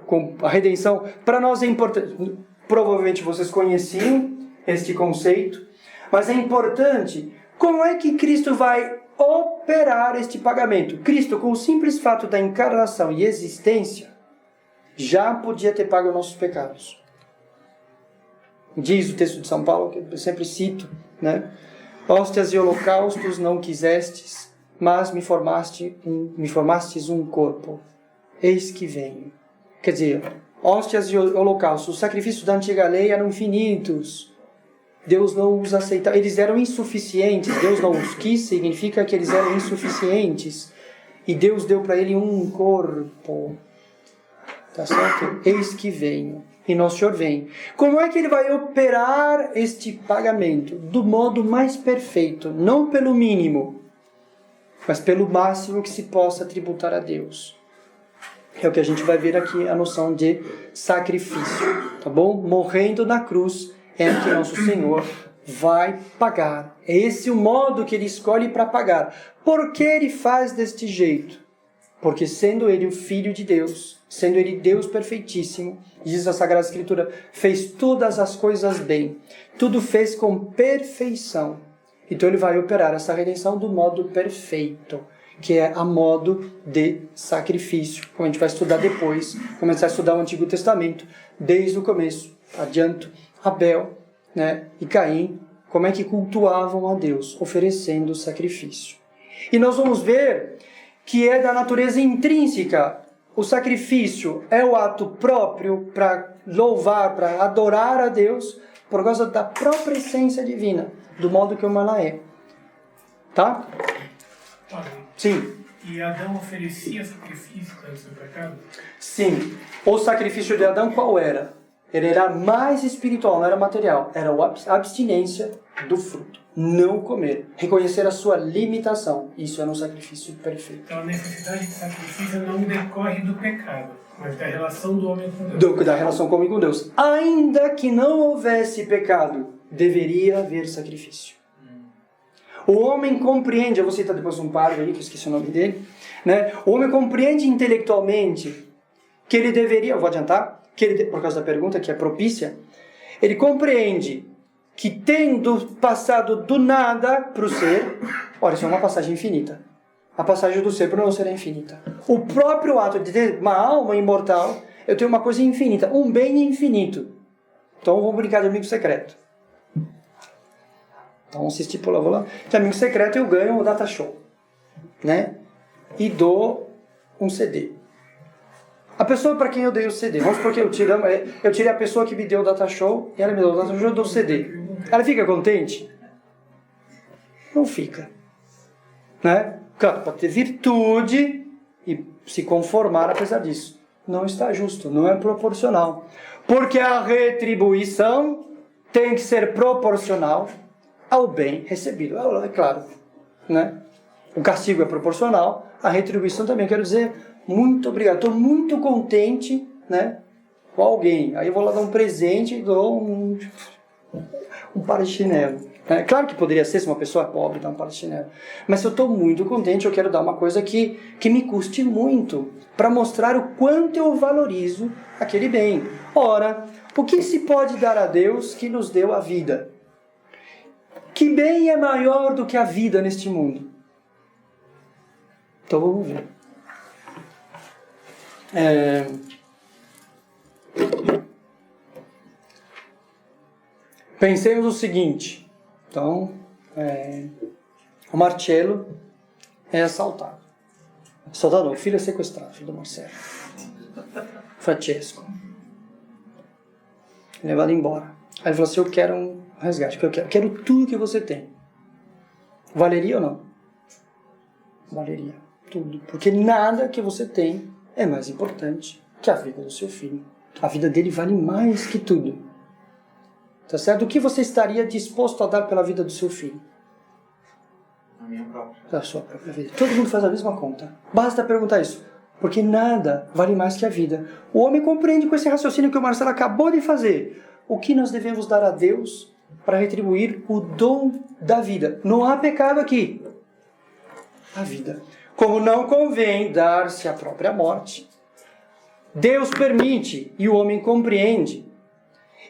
com a redenção? Para nós é importante. Provavelmente vocês conheciam este conceito, mas é importante. Como é que Cristo vai operar este pagamento? Cristo, com o simples fato da encarnação e existência, já podia ter pago nossos pecados. Diz o texto de São Paulo, que eu sempre cito, né? Hóstias e holocaustos não quisestes, mas me formastes um corpo. Eis que venho. Quer dizer, hóstias e holocaustos, os sacrifícios da antiga lei eram infinitos. Deus não os aceitava. Eles eram insuficientes. Deus não os quis, significa que eles eram insuficientes. E Deus deu para ele um corpo. Tá certo? Eis que venho. E nosso Senhor vem. Como é que ele vai operar este pagamento? Do modo mais perfeito, não pelo mínimo. mas pelo máximo que se possa tributar a Deus. É o que a gente vai ver aqui, a noção de sacrifício, tá bom? Morrendo na cruz é que nosso Senhor vai pagar. É esse o modo que Ele escolhe para pagar. Por que Ele faz deste jeito? Porque sendo Ele o Filho de Deus, sendo Ele Deus perfeitíssimo, diz a Sagrada Escritura, fez todas as coisas bem, tudo fez com perfeição. Então Ele vai operar essa redenção do modo perfeito, que é a modo de sacrifício, como a gente vai estudar depois, começar a estudar o Antigo Testamento, desde o começo, adianto, Abel, né, e Caim, como é que cultuavam a Deus, oferecendo sacrifício. E nós vamos ver que é da natureza intrínseca. O sacrifício é o ato próprio para louvar, para adorar a Deus, por causa da própria essência divina, do modo como ela é. Tá? Sim. E Adão oferecia sacrifício pelo seu pecado? Sim. O sacrifício de Adão qual era? Ele era mais espiritual, não era material. Era a abstinência do fruto. Não comer. Reconhecer a sua limitação. Isso era um sacrifício perfeito. Então a necessidade de sacrifício não decorre do pecado, mas da relação do homem com Deus. Da relação com o homem com Deus. Ainda que não houvesse pecado, deveria haver sacrifício. O homem compreende, eu vou citar depois um padre aí, que eu esqueci o nome dele, né? O homem compreende intelectualmente que ele deveria, eu vou adiantar, que ele, por causa da pergunta que é propícia, ele compreende que tendo passado do nada para o ser, olha, isso é uma passagem infinita. A passagem do ser para o não ser é infinita. O próprio ato de ter uma alma imortal, eu tenho uma coisa infinita, um bem infinito. Então vamos brincar de amigo secreto. Então se estipula, vou lá. De amigo secreto eu ganho um data show, né? E dou um CD. A pessoa para quem eu dei o CD, vamos supor que eu tirei a pessoa que me deu o data show e ela me deu o data show, eu dou o CD. Ela fica contente? Não fica. Né? Claro, pode ter virtude e se conformar apesar disso. Não está justo, não é proporcional. Porque a retribuição tem que ser proporcional ao bem recebido. É claro, né? O castigo é proporcional, a retribuição também. Quero dizer, muito obrigado, estou muito contente, né, com alguém. Aí eu vou lá dar um presente e dou um par de chinelo. É claro que poderia ser, se uma pessoa é pobre, dar um par de chinelo. Mas se eu estou muito contente, eu quero dar uma coisa que me custe muito, para mostrar o quanto eu valorizo aquele bem. Ora, o que se pode dar a Deus que nos deu a vida? Que bem é maior do que a vida neste mundo? Então vamos ver. Pensemos o seguinte. Então, o Marcello é assaltado. Assaltado, o filho é sequestrado, filho do Marcello. Francesco. Levado embora. Aí ele falou assim, eu quero um resgate, eu quero tudo que você tem. Valeria ou não? Valeria tudo. Porque nada que você tem é mais importante que a vida do seu filho. A vida dele vale mais que tudo. Tá certo? O que você estaria disposto a dar pela vida do seu filho? A minha própria. Da sua própria vida. Todo mundo faz a mesma conta. Basta perguntar isso. Porque nada vale mais que a vida. O homem compreende com esse raciocínio que o Marcelo acabou de fazer. O que nós devemos dar a Deus para retribuir o dom da vida? Não há pecado aqui. A vida. Como não convém dar-se a própria morte, Deus permite e o homem compreende.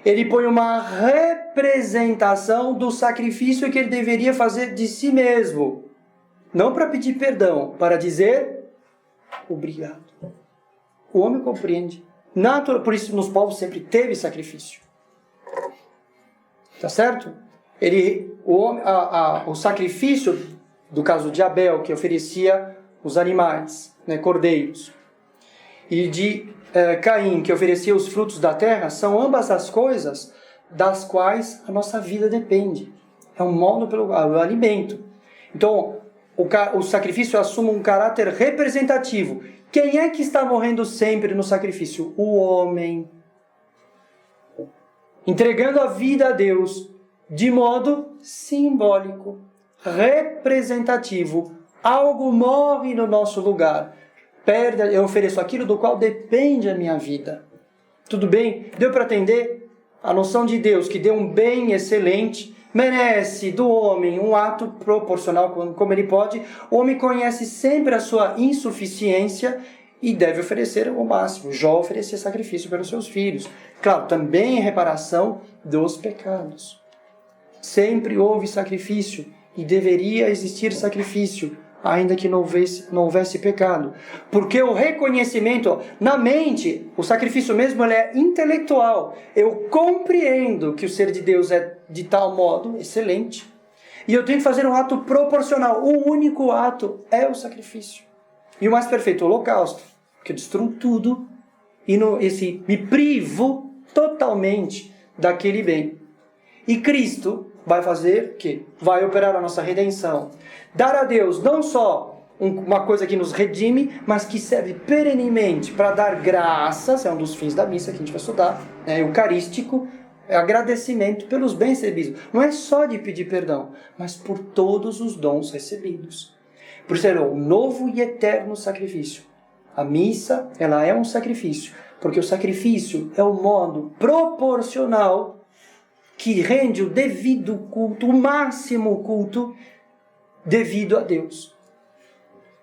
Ele põe uma representação do sacrifício que ele deveria fazer de si mesmo. Não para pedir perdão, para dizer obrigado. O homem compreende. Por isso nos povos sempre teve sacrifício. Tá certo? O sacrifício, do caso de Abel, que oferecia os animais, né, cordeiros, e de Caim, que oferecia os frutos da terra, são ambas as coisas das quais a nossa vida depende. É um modo pelo alimento. Então, o sacrifício assume um caráter representativo. Quem é que está morrendo sempre no sacrifício? O homem. Entregando a vida a Deus de modo simbólico, representativo, Algo morre no nosso lugar. Eu ofereço aquilo do qual depende a minha vida. Tudo bem? Deu para entender? A noção de Deus que deu um bem excelente, merece do homem um ato proporcional como ele pode. O homem conhece sempre a sua insuficiência e deve oferecer o máximo. Jó oferecia sacrifício pelos seus filhos. Claro, também em reparação dos pecados. Sempre houve sacrifício e deveria existir sacrifício, ainda que não houvesse pecado. Porque o reconhecimento, na mente, o sacrifício mesmo ele é intelectual. Eu compreendo que o ser de Deus é de tal modo excelente, e eu tenho que fazer um ato proporcional. O único ato é o sacrifício. E o mais perfeito, o holocausto, que eu destruo tudo e me privo totalmente daquele bem. E Cristo vai fazer o quê? Vai operar a nossa redenção. Dar a Deus não só uma coisa que nos redime, mas que serve perenemente para dar graças, é um dos fins da missa que a gente vai estudar, é eucarístico, é agradecimento pelos bens recebidos. Não é só de pedir perdão, mas por todos os dons recebidos. Por isso é um novo e eterno sacrifício. A missa, ela é um sacrifício, porque o sacrifício é o modo proporcional que rende o devido culto, o máximo culto devido a Deus.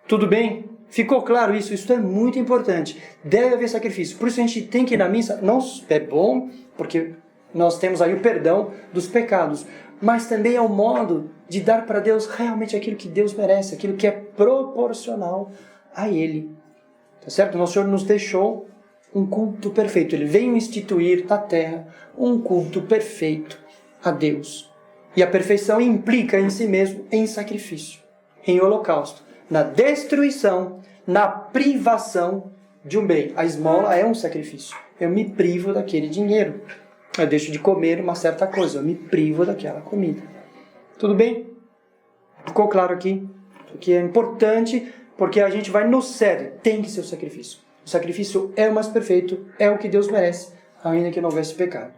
Tudo bem? Ficou claro isso? Isso é muito importante. Deve haver sacrifício. Por isso a gente tem que ir na missa. Não é bom, porque nós temos aí o perdão dos pecados. Mas também é o modo de dar para Deus realmente aquilo que Deus merece, aquilo que é proporcional a Ele. Tá certo? Nosso Senhor nos deixou um culto perfeito. Ele veio instituir na terra um culto perfeito a Deus. E a perfeição implica em si mesmo em sacrifício, em holocausto, na destruição, na privação de um bem. A esmola é um sacrifício. Eu me privo daquele dinheiro. Eu deixo de comer uma certa coisa. Eu me privo daquela comida. Tudo bem? Ficou claro aqui? O que é importante, porque a gente vai no sério. Tem que ser o sacrifício. O sacrifício é o mais perfeito, é o que Deus merece, ainda que não houvesse pecado.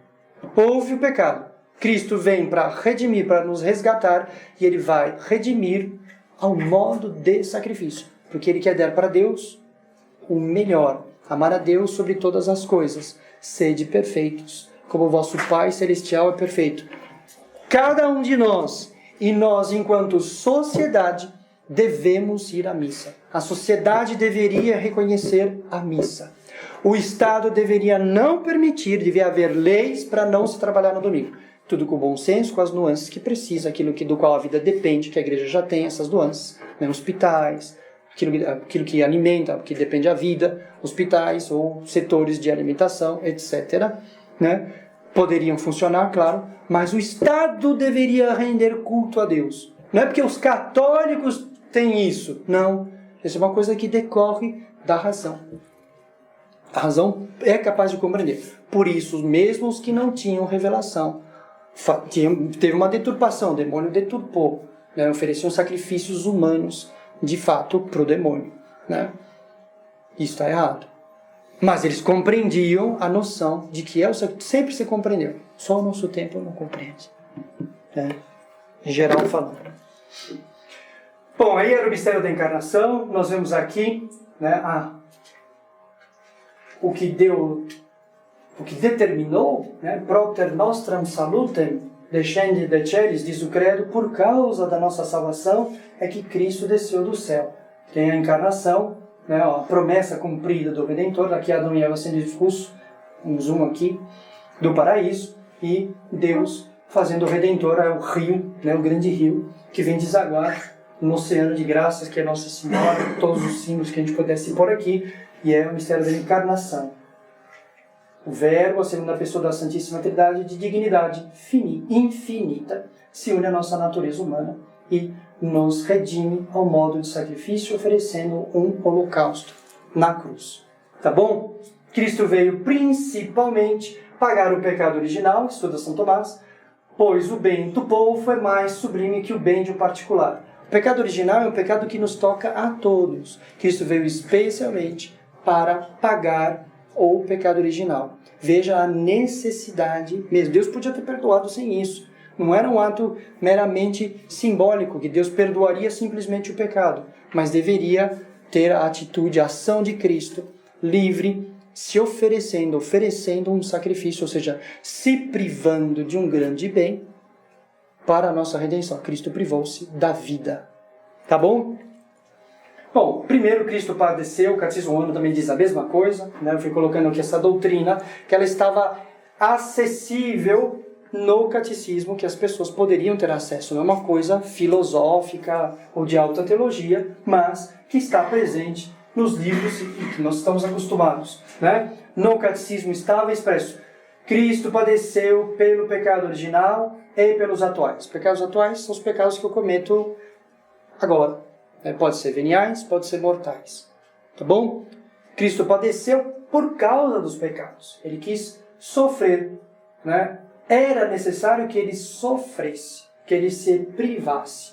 Houve o pecado. Cristo vem para redimir, para nos resgatar, e Ele vai redimir ao modo de sacrifício. Porque Ele quer dar para Deus o melhor. Amar a Deus sobre todas as coisas. Sede perfeitos, como o vosso Pai Celestial é perfeito. Cada um de nós, e nós enquanto sociedade, devemos ir à missa. A sociedade deveria reconhecer a missa. O Estado deveria não permitir, devia haver leis para não se trabalhar no domingo. Tudo com bom senso, com as nuances que precisa, aquilo do qual a vida depende, que a igreja já tem essas nuances, né? Hospitais, aquilo que alimenta, que depende da vida, hospitais ou setores de alimentação, etc., né? Poderiam funcionar, claro, mas o Estado deveria render culto a Deus. Não é porque os católicos têm isso, não. Isso é uma coisa que decorre da razão. A razão é capaz de compreender. Por isso, mesmo os que não tinham revelação, teve uma deturpação, o demônio deturpou, né? Ofereciam sacrifícios humanos, de fato, para o demônio, né? Isso está errado. Mas eles compreendiam a noção de que sempre se compreendeu. Só o nosso tempo não compreende, né? Em geral falando. Bom, aí era o mistério da encarnação. Nós vemos aqui, né, o que determinou, né, propter nostram salutem descendi de celis, diz o credo, por causa da nossa salvação é que Cristo desceu do céu. Tem a encarnação, né, a promessa cumprida do Redentor, aqui Adão e Eva sendo expulsos, um zoom aqui, do paraíso, e Deus fazendo o Redentor, é o rio, né, o grande rio, que vem desaguar no oceano de graças, que é Nossa Senhora, todos os símbolos que a gente pudesse pôr aqui, e é o mistério da encarnação. O Verbo, a segunda pessoa da Santíssima Trindade, de dignidade infinita, se une à nossa natureza humana e nos redime ao modo de sacrifício, oferecendo um holocausto na cruz. Tá bom? Cristo veio principalmente pagar o pecado original, estuda São Tomás, pois o bem do povo é mais sublime que o bem de um particular. O pecado original é um pecado que nos toca a todos. Cristo veio especialmente para pagar o pecado original. Veja a necessidade mesmo. Deus podia ter perdoado sem isso, Não era um ato meramente simbólico, que Deus perdoaria simplesmente o pecado, mas deveria ter a atitude, a ação de Cristo, livre, se oferecendo um sacrifício, ou seja, se privando de um grande bem para a nossa redenção. Cristo privou-se da vida. Tá bom? Bom, primeiro Cristo padeceu, o Catecismo Romano também diz a mesma coisa, né? Eu fui colocando aqui essa doutrina, que ela estava acessível no catecismo, que as pessoas poderiam ter acesso. Não é uma coisa filosófica ou de alta teologia, mas que está presente nos livros e que nós estamos acostumados, né? No catecismo estava expresso: Cristo padeceu pelo pecado original e pelos atuais. Os pecados atuais são os pecados que eu cometo agora. Pode ser veniais, pode ser mortais. Tá bom? Cristo padeceu por causa dos pecados. Ele quis sofrer, né? Era necessário que ele sofresse, que ele se privasse.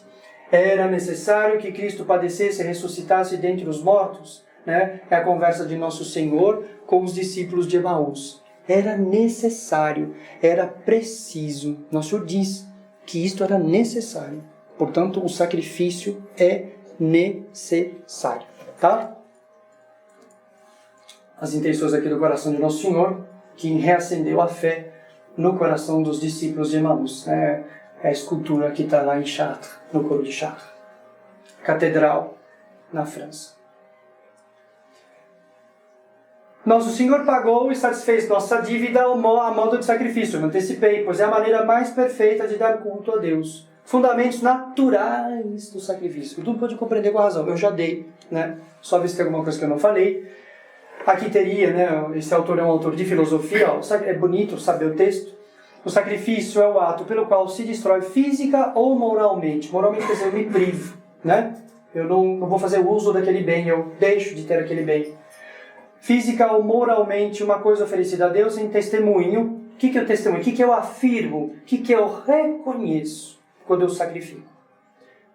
Era necessário que Cristo padecesse e ressuscitasse dentre os mortos, né? É a conversa de Nosso Senhor com os discípulos de Emaús. Era necessário, era preciso. Nosso Senhor diz que isto era necessário. Portanto, o sacrifício é necessário. Tá? As intenções aqui do coração de Nosso Senhor, que reacendeu a fé no coração dos discípulos de Emaús. É a escultura que está lá em Chartres, no coro de Chartres. Catedral, na França. Nosso Senhor pagou e satisfez nossa dívida a modo de sacrifício. Eu antecipei, pois é a maneira mais perfeita de dar culto a Deus. Fundamentos naturais do sacrifício. Tudo pode compreender com a razão. Eu já dei, né? Só ver se tem alguma coisa que eu não falei. Aqui teria, né? Esse autor é um autor de filosofia. Ó, é bonito saber o texto. O sacrifício é o ato pelo qual se destrói física ou moralmente. Moralmente quer dizer, eu me privo, né? Eu não vou fazer uso daquele bem, eu deixo de ter aquele bem. Física ou moralmente, uma coisa oferecida a Deus em testemunho. O que é o testemunho? O que eu afirmo? O que eu reconheço quando eu sacrifico?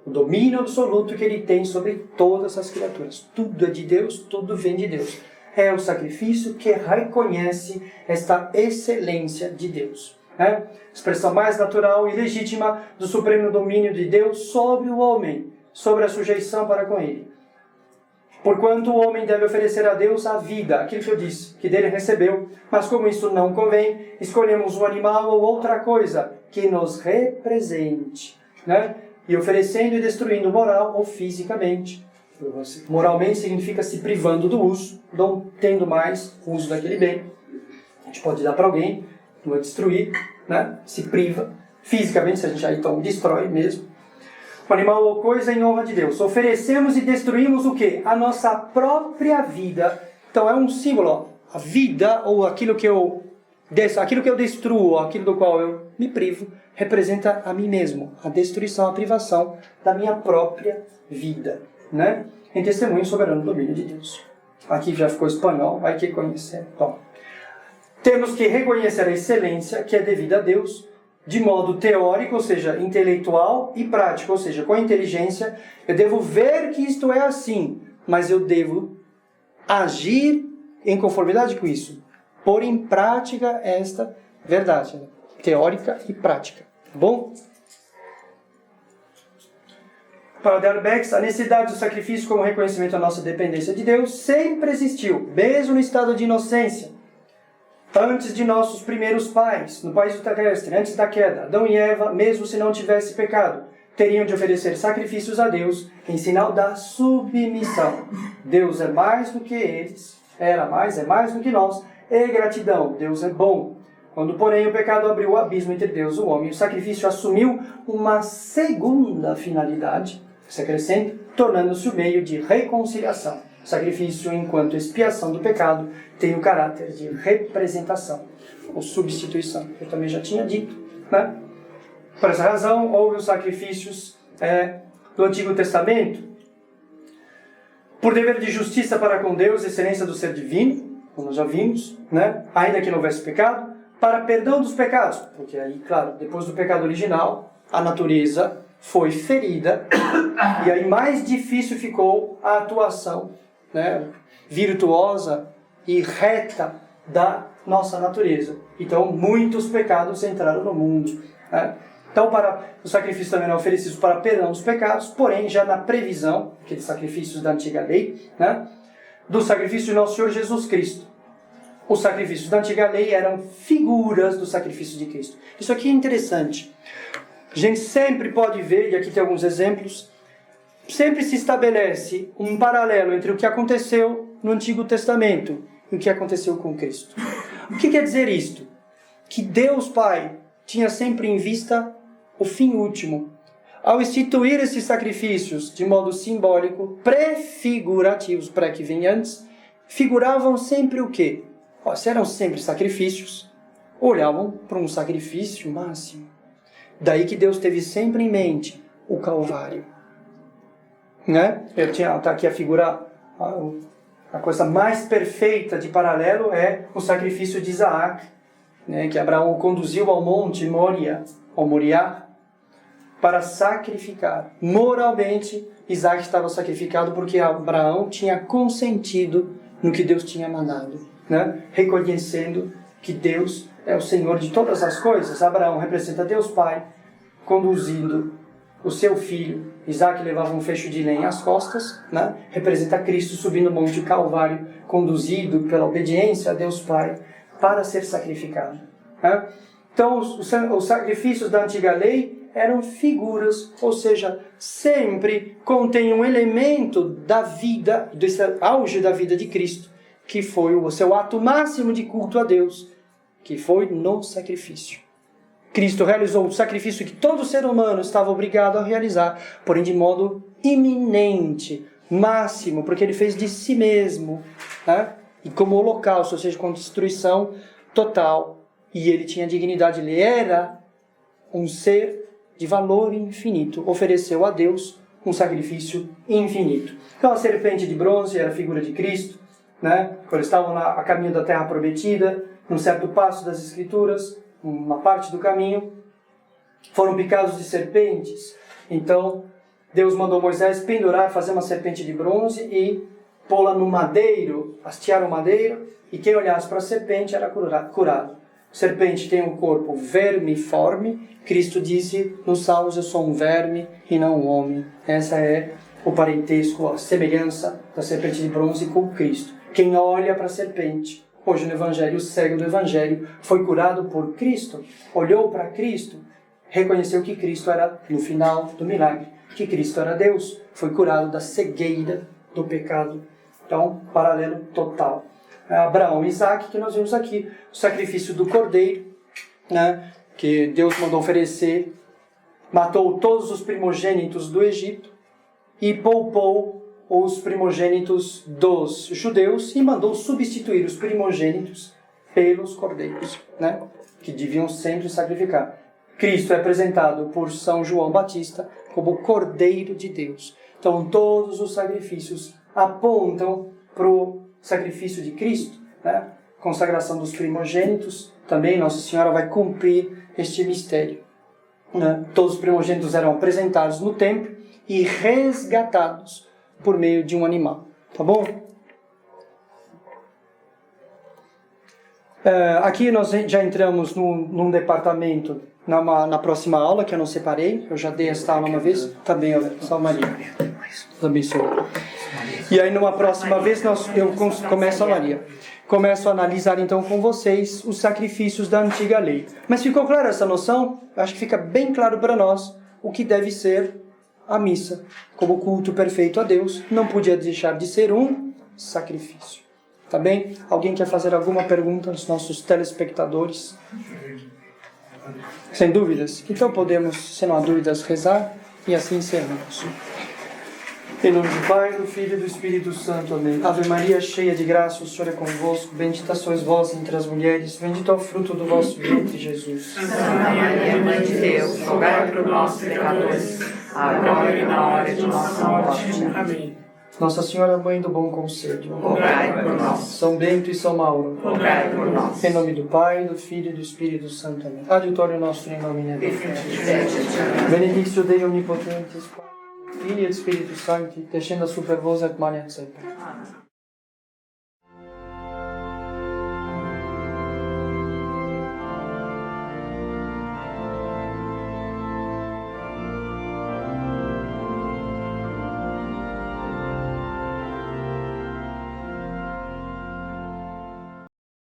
O domínio absoluto que Ele tem sobre todas as criaturas. Tudo é de Deus, tudo vem de Deus. É o sacrifício que reconhece esta excelência de Deus. Expressão mais natural e legítima do supremo domínio de Deus sobre o homem, sobre a sujeição para com Ele. Porquanto o homem deve oferecer a Deus a vida, aquilo que eu disse, que dele recebeu, mas como isso não convém, escolhemos um animal ou outra coisa que nos represente, né? E oferecendo e destruindo moral ou fisicamente. Moralmente significa se privando do uso, não tendo mais uso daquele bem. A gente pode dar para alguém, não é destruir, né? Se priva. Fisicamente, se a gente aí então destrói mesmo. O animal ou coisa em honra de Deus. Oferecemos e destruímos o quê? A nossa própria vida. Então é um símbolo. Ó. A vida, ou aquilo que eu destruo, aquilo do qual eu me privo, representa a mim mesmo. A destruição, a privação da minha própria vida. Né? Em testemunho soberano do domínio de Deus. Aqui já ficou espanhol, vai que conhecer. Bom, temos que reconhecer a excelência que é devida a Deus, de modo teórico, ou seja, intelectual, e prático, ou seja, com a inteligência. Eu devo ver que isto é assim, mas eu devo agir em conformidade com isso. Pôr em prática esta verdade, né? Teórica e prática. Bom? Para Derbex, a necessidade do sacrifício como reconhecimento da nossa dependência de Deus sempre existiu, mesmo no estado de inocência. Antes de nossos primeiros pais, no país terrestre, antes da queda, Adão e Eva, mesmo se não tivesse pecado, teriam de oferecer sacrifícios a Deus em sinal da submissão. Deus é mais do que eles, é mais do que nós, e gratidão, Deus é bom. Quando, porém, o pecado abriu o abismo entre Deus e o homem, o sacrifício assumiu uma segunda finalidade, se acrescenta, tornando-se o meio de reconciliação. O sacrifício, enquanto expiação do pecado, tem o caráter de representação ou substituição. Eu também já tinha dito, né? Por essa razão, houve os sacrifícios do Antigo Testamento por dever de justiça para com Deus, excelência do ser divino, como nós já vimos, né? Ainda que não houvesse pecado, para perdão dos pecados, porque aí, claro, depois do pecado original, a natureza foi ferida e aí mais difícil ficou a atuação, né, virtuosa e reta da nossa natureza. Então, muitos pecados entraram no mundo, né? Então, os sacrifícios também eram oferecidos para perdão dos pecados, porém, já na previsão, aqueles sacrifícios da antiga lei, né, do sacrifício de nosso Senhor Jesus Cristo. Os sacrifícios da antiga lei eram figuras do sacrifício de Cristo. Isso aqui é interessante. A gente sempre pode ver, e aqui tem alguns exemplos, sempre se estabelece um paralelo entre o que aconteceu no Antigo Testamento e o que aconteceu com Cristo. O que quer dizer isto? Que Deus Pai tinha sempre em vista o fim último. Ao instituir esses sacrifícios de modo simbólico, prefigurativos, para que vem antes, figuravam sempre o quê? Se eram sempre sacrifícios, olhavam para um sacrifício máximo. Daí que Deus teve sempre em mente o Calvário. Né? Tá aqui a figura, a coisa mais perfeita de paralelo é o sacrifício de Isaac, né, que Abraão conduziu ao monte Moria, ou Moriá, para sacrificar. Moralmente, Isaac estava sacrificado porque Abraão tinha consentido no que Deus tinha mandado, né? Reconhecendo que Deus é o Senhor de todas as coisas. Abraão representa Deus Pai, conduzindo o seu filho. Isaac levava um feixe de lenha às costas, né? Representa Cristo subindo o monte Calvário, conduzido pela obediência a Deus Pai, para ser sacrificado. Né? Então, os sacrifícios da antiga lei eram figuras, ou seja, sempre contém um elemento da vida, desse auge da vida de Cristo, que foi o seu ato máximo de culto a Deus, que foi no sacrifício. Cristo realizou o sacrifício que todo ser humano estava obrigado a realizar, porém de modo iminente, máximo, porque ele fez de si mesmo, né? E como holocausto, ou seja, com destruição total. E ele tinha dignidade, ele era um ser de valor infinito, ofereceu a Deus um sacrifício infinito. Então a serpente de bronze era a figura de Cristo, né? Quando estavam a caminho da terra prometida, num certo passo das Escrituras, uma parte do caminho, foram picados de serpentes. Então Deus mandou Moisés pendurar, fazer uma serpente de bronze e pô-la no madeiro, hastear o madeiro, e quem olhasse para a serpente era curado. A serpente tem um corpo vermiforme. Cristo disse nos Salmos: eu sou um verme e não um homem. Essa é o parentesco, a semelhança da serpente de bronze com Cristo. Quem olha para a serpente, hoje no Evangelho, o cego do Evangelho, foi curado por Cristo, olhou para Cristo, reconheceu que Cristo era, no final do milagre, que Cristo era Deus, foi curado da cegueira do pecado. Então, paralelo total. Abraão e Isaac, que nós vimos aqui, o sacrifício do cordeiro, né, que Deus mandou oferecer, matou todos os primogênitos do Egito e poupou os primogênitos dos judeus e mandou substituir os primogênitos pelos cordeiros, né, que deviam sempre sacrificar. Cristo é apresentado por São João Batista como Cordeiro de Deus. Então, todos os sacrifícios apontam para o sacrifício de Cristo, né? Consagração dos primogênitos, também Nossa Senhora vai cumprir este mistério, né? Todos os primogênitos eram apresentados no templo e resgatados por meio de um animal, tá bom? Aqui nós já entramos num departamento na próxima aula, que eu não separei, eu já dei esta aula uma vez, também, Salve Maria, abençoe. E aí numa próxima vez eu começo a analisar então com vocês os sacrifícios da antiga lei. Mas ficou clara essa noção? Acho que fica bem claro para nós o que deve ser a missa. Como culto perfeito a Deus, não podia deixar de ser um sacrifício. Tá bem? Alguém quer fazer alguma pergunta aos nossos telespectadores? Sem dúvidas? Então podemos, se não há dúvidas, rezar e assim encerramos. Em nome do Pai, do Filho e do Espírito Santo. Amém. Ave Maria, cheia de graça, o Senhor é convosco. Bendita sois vós entre as mulheres. Bendito é o fruto do vosso ventre, Jesus. Santa Maria, Mãe de Deus, rogai por nós, pecadores, agora e na hora de nossa morte. Amém. Nossa Senhora, Mãe do Bom Conselho, Rogai por nós. São Bento e São Mauro, Rogai por nós. em nome do Pai, do Filho e do Espírito Santo. Amém. Adiutório nosso em nomine Dei. Benedictio Dei Omnipotentis, Filii et Spiritus Sancti, descendat super vos et manet semper.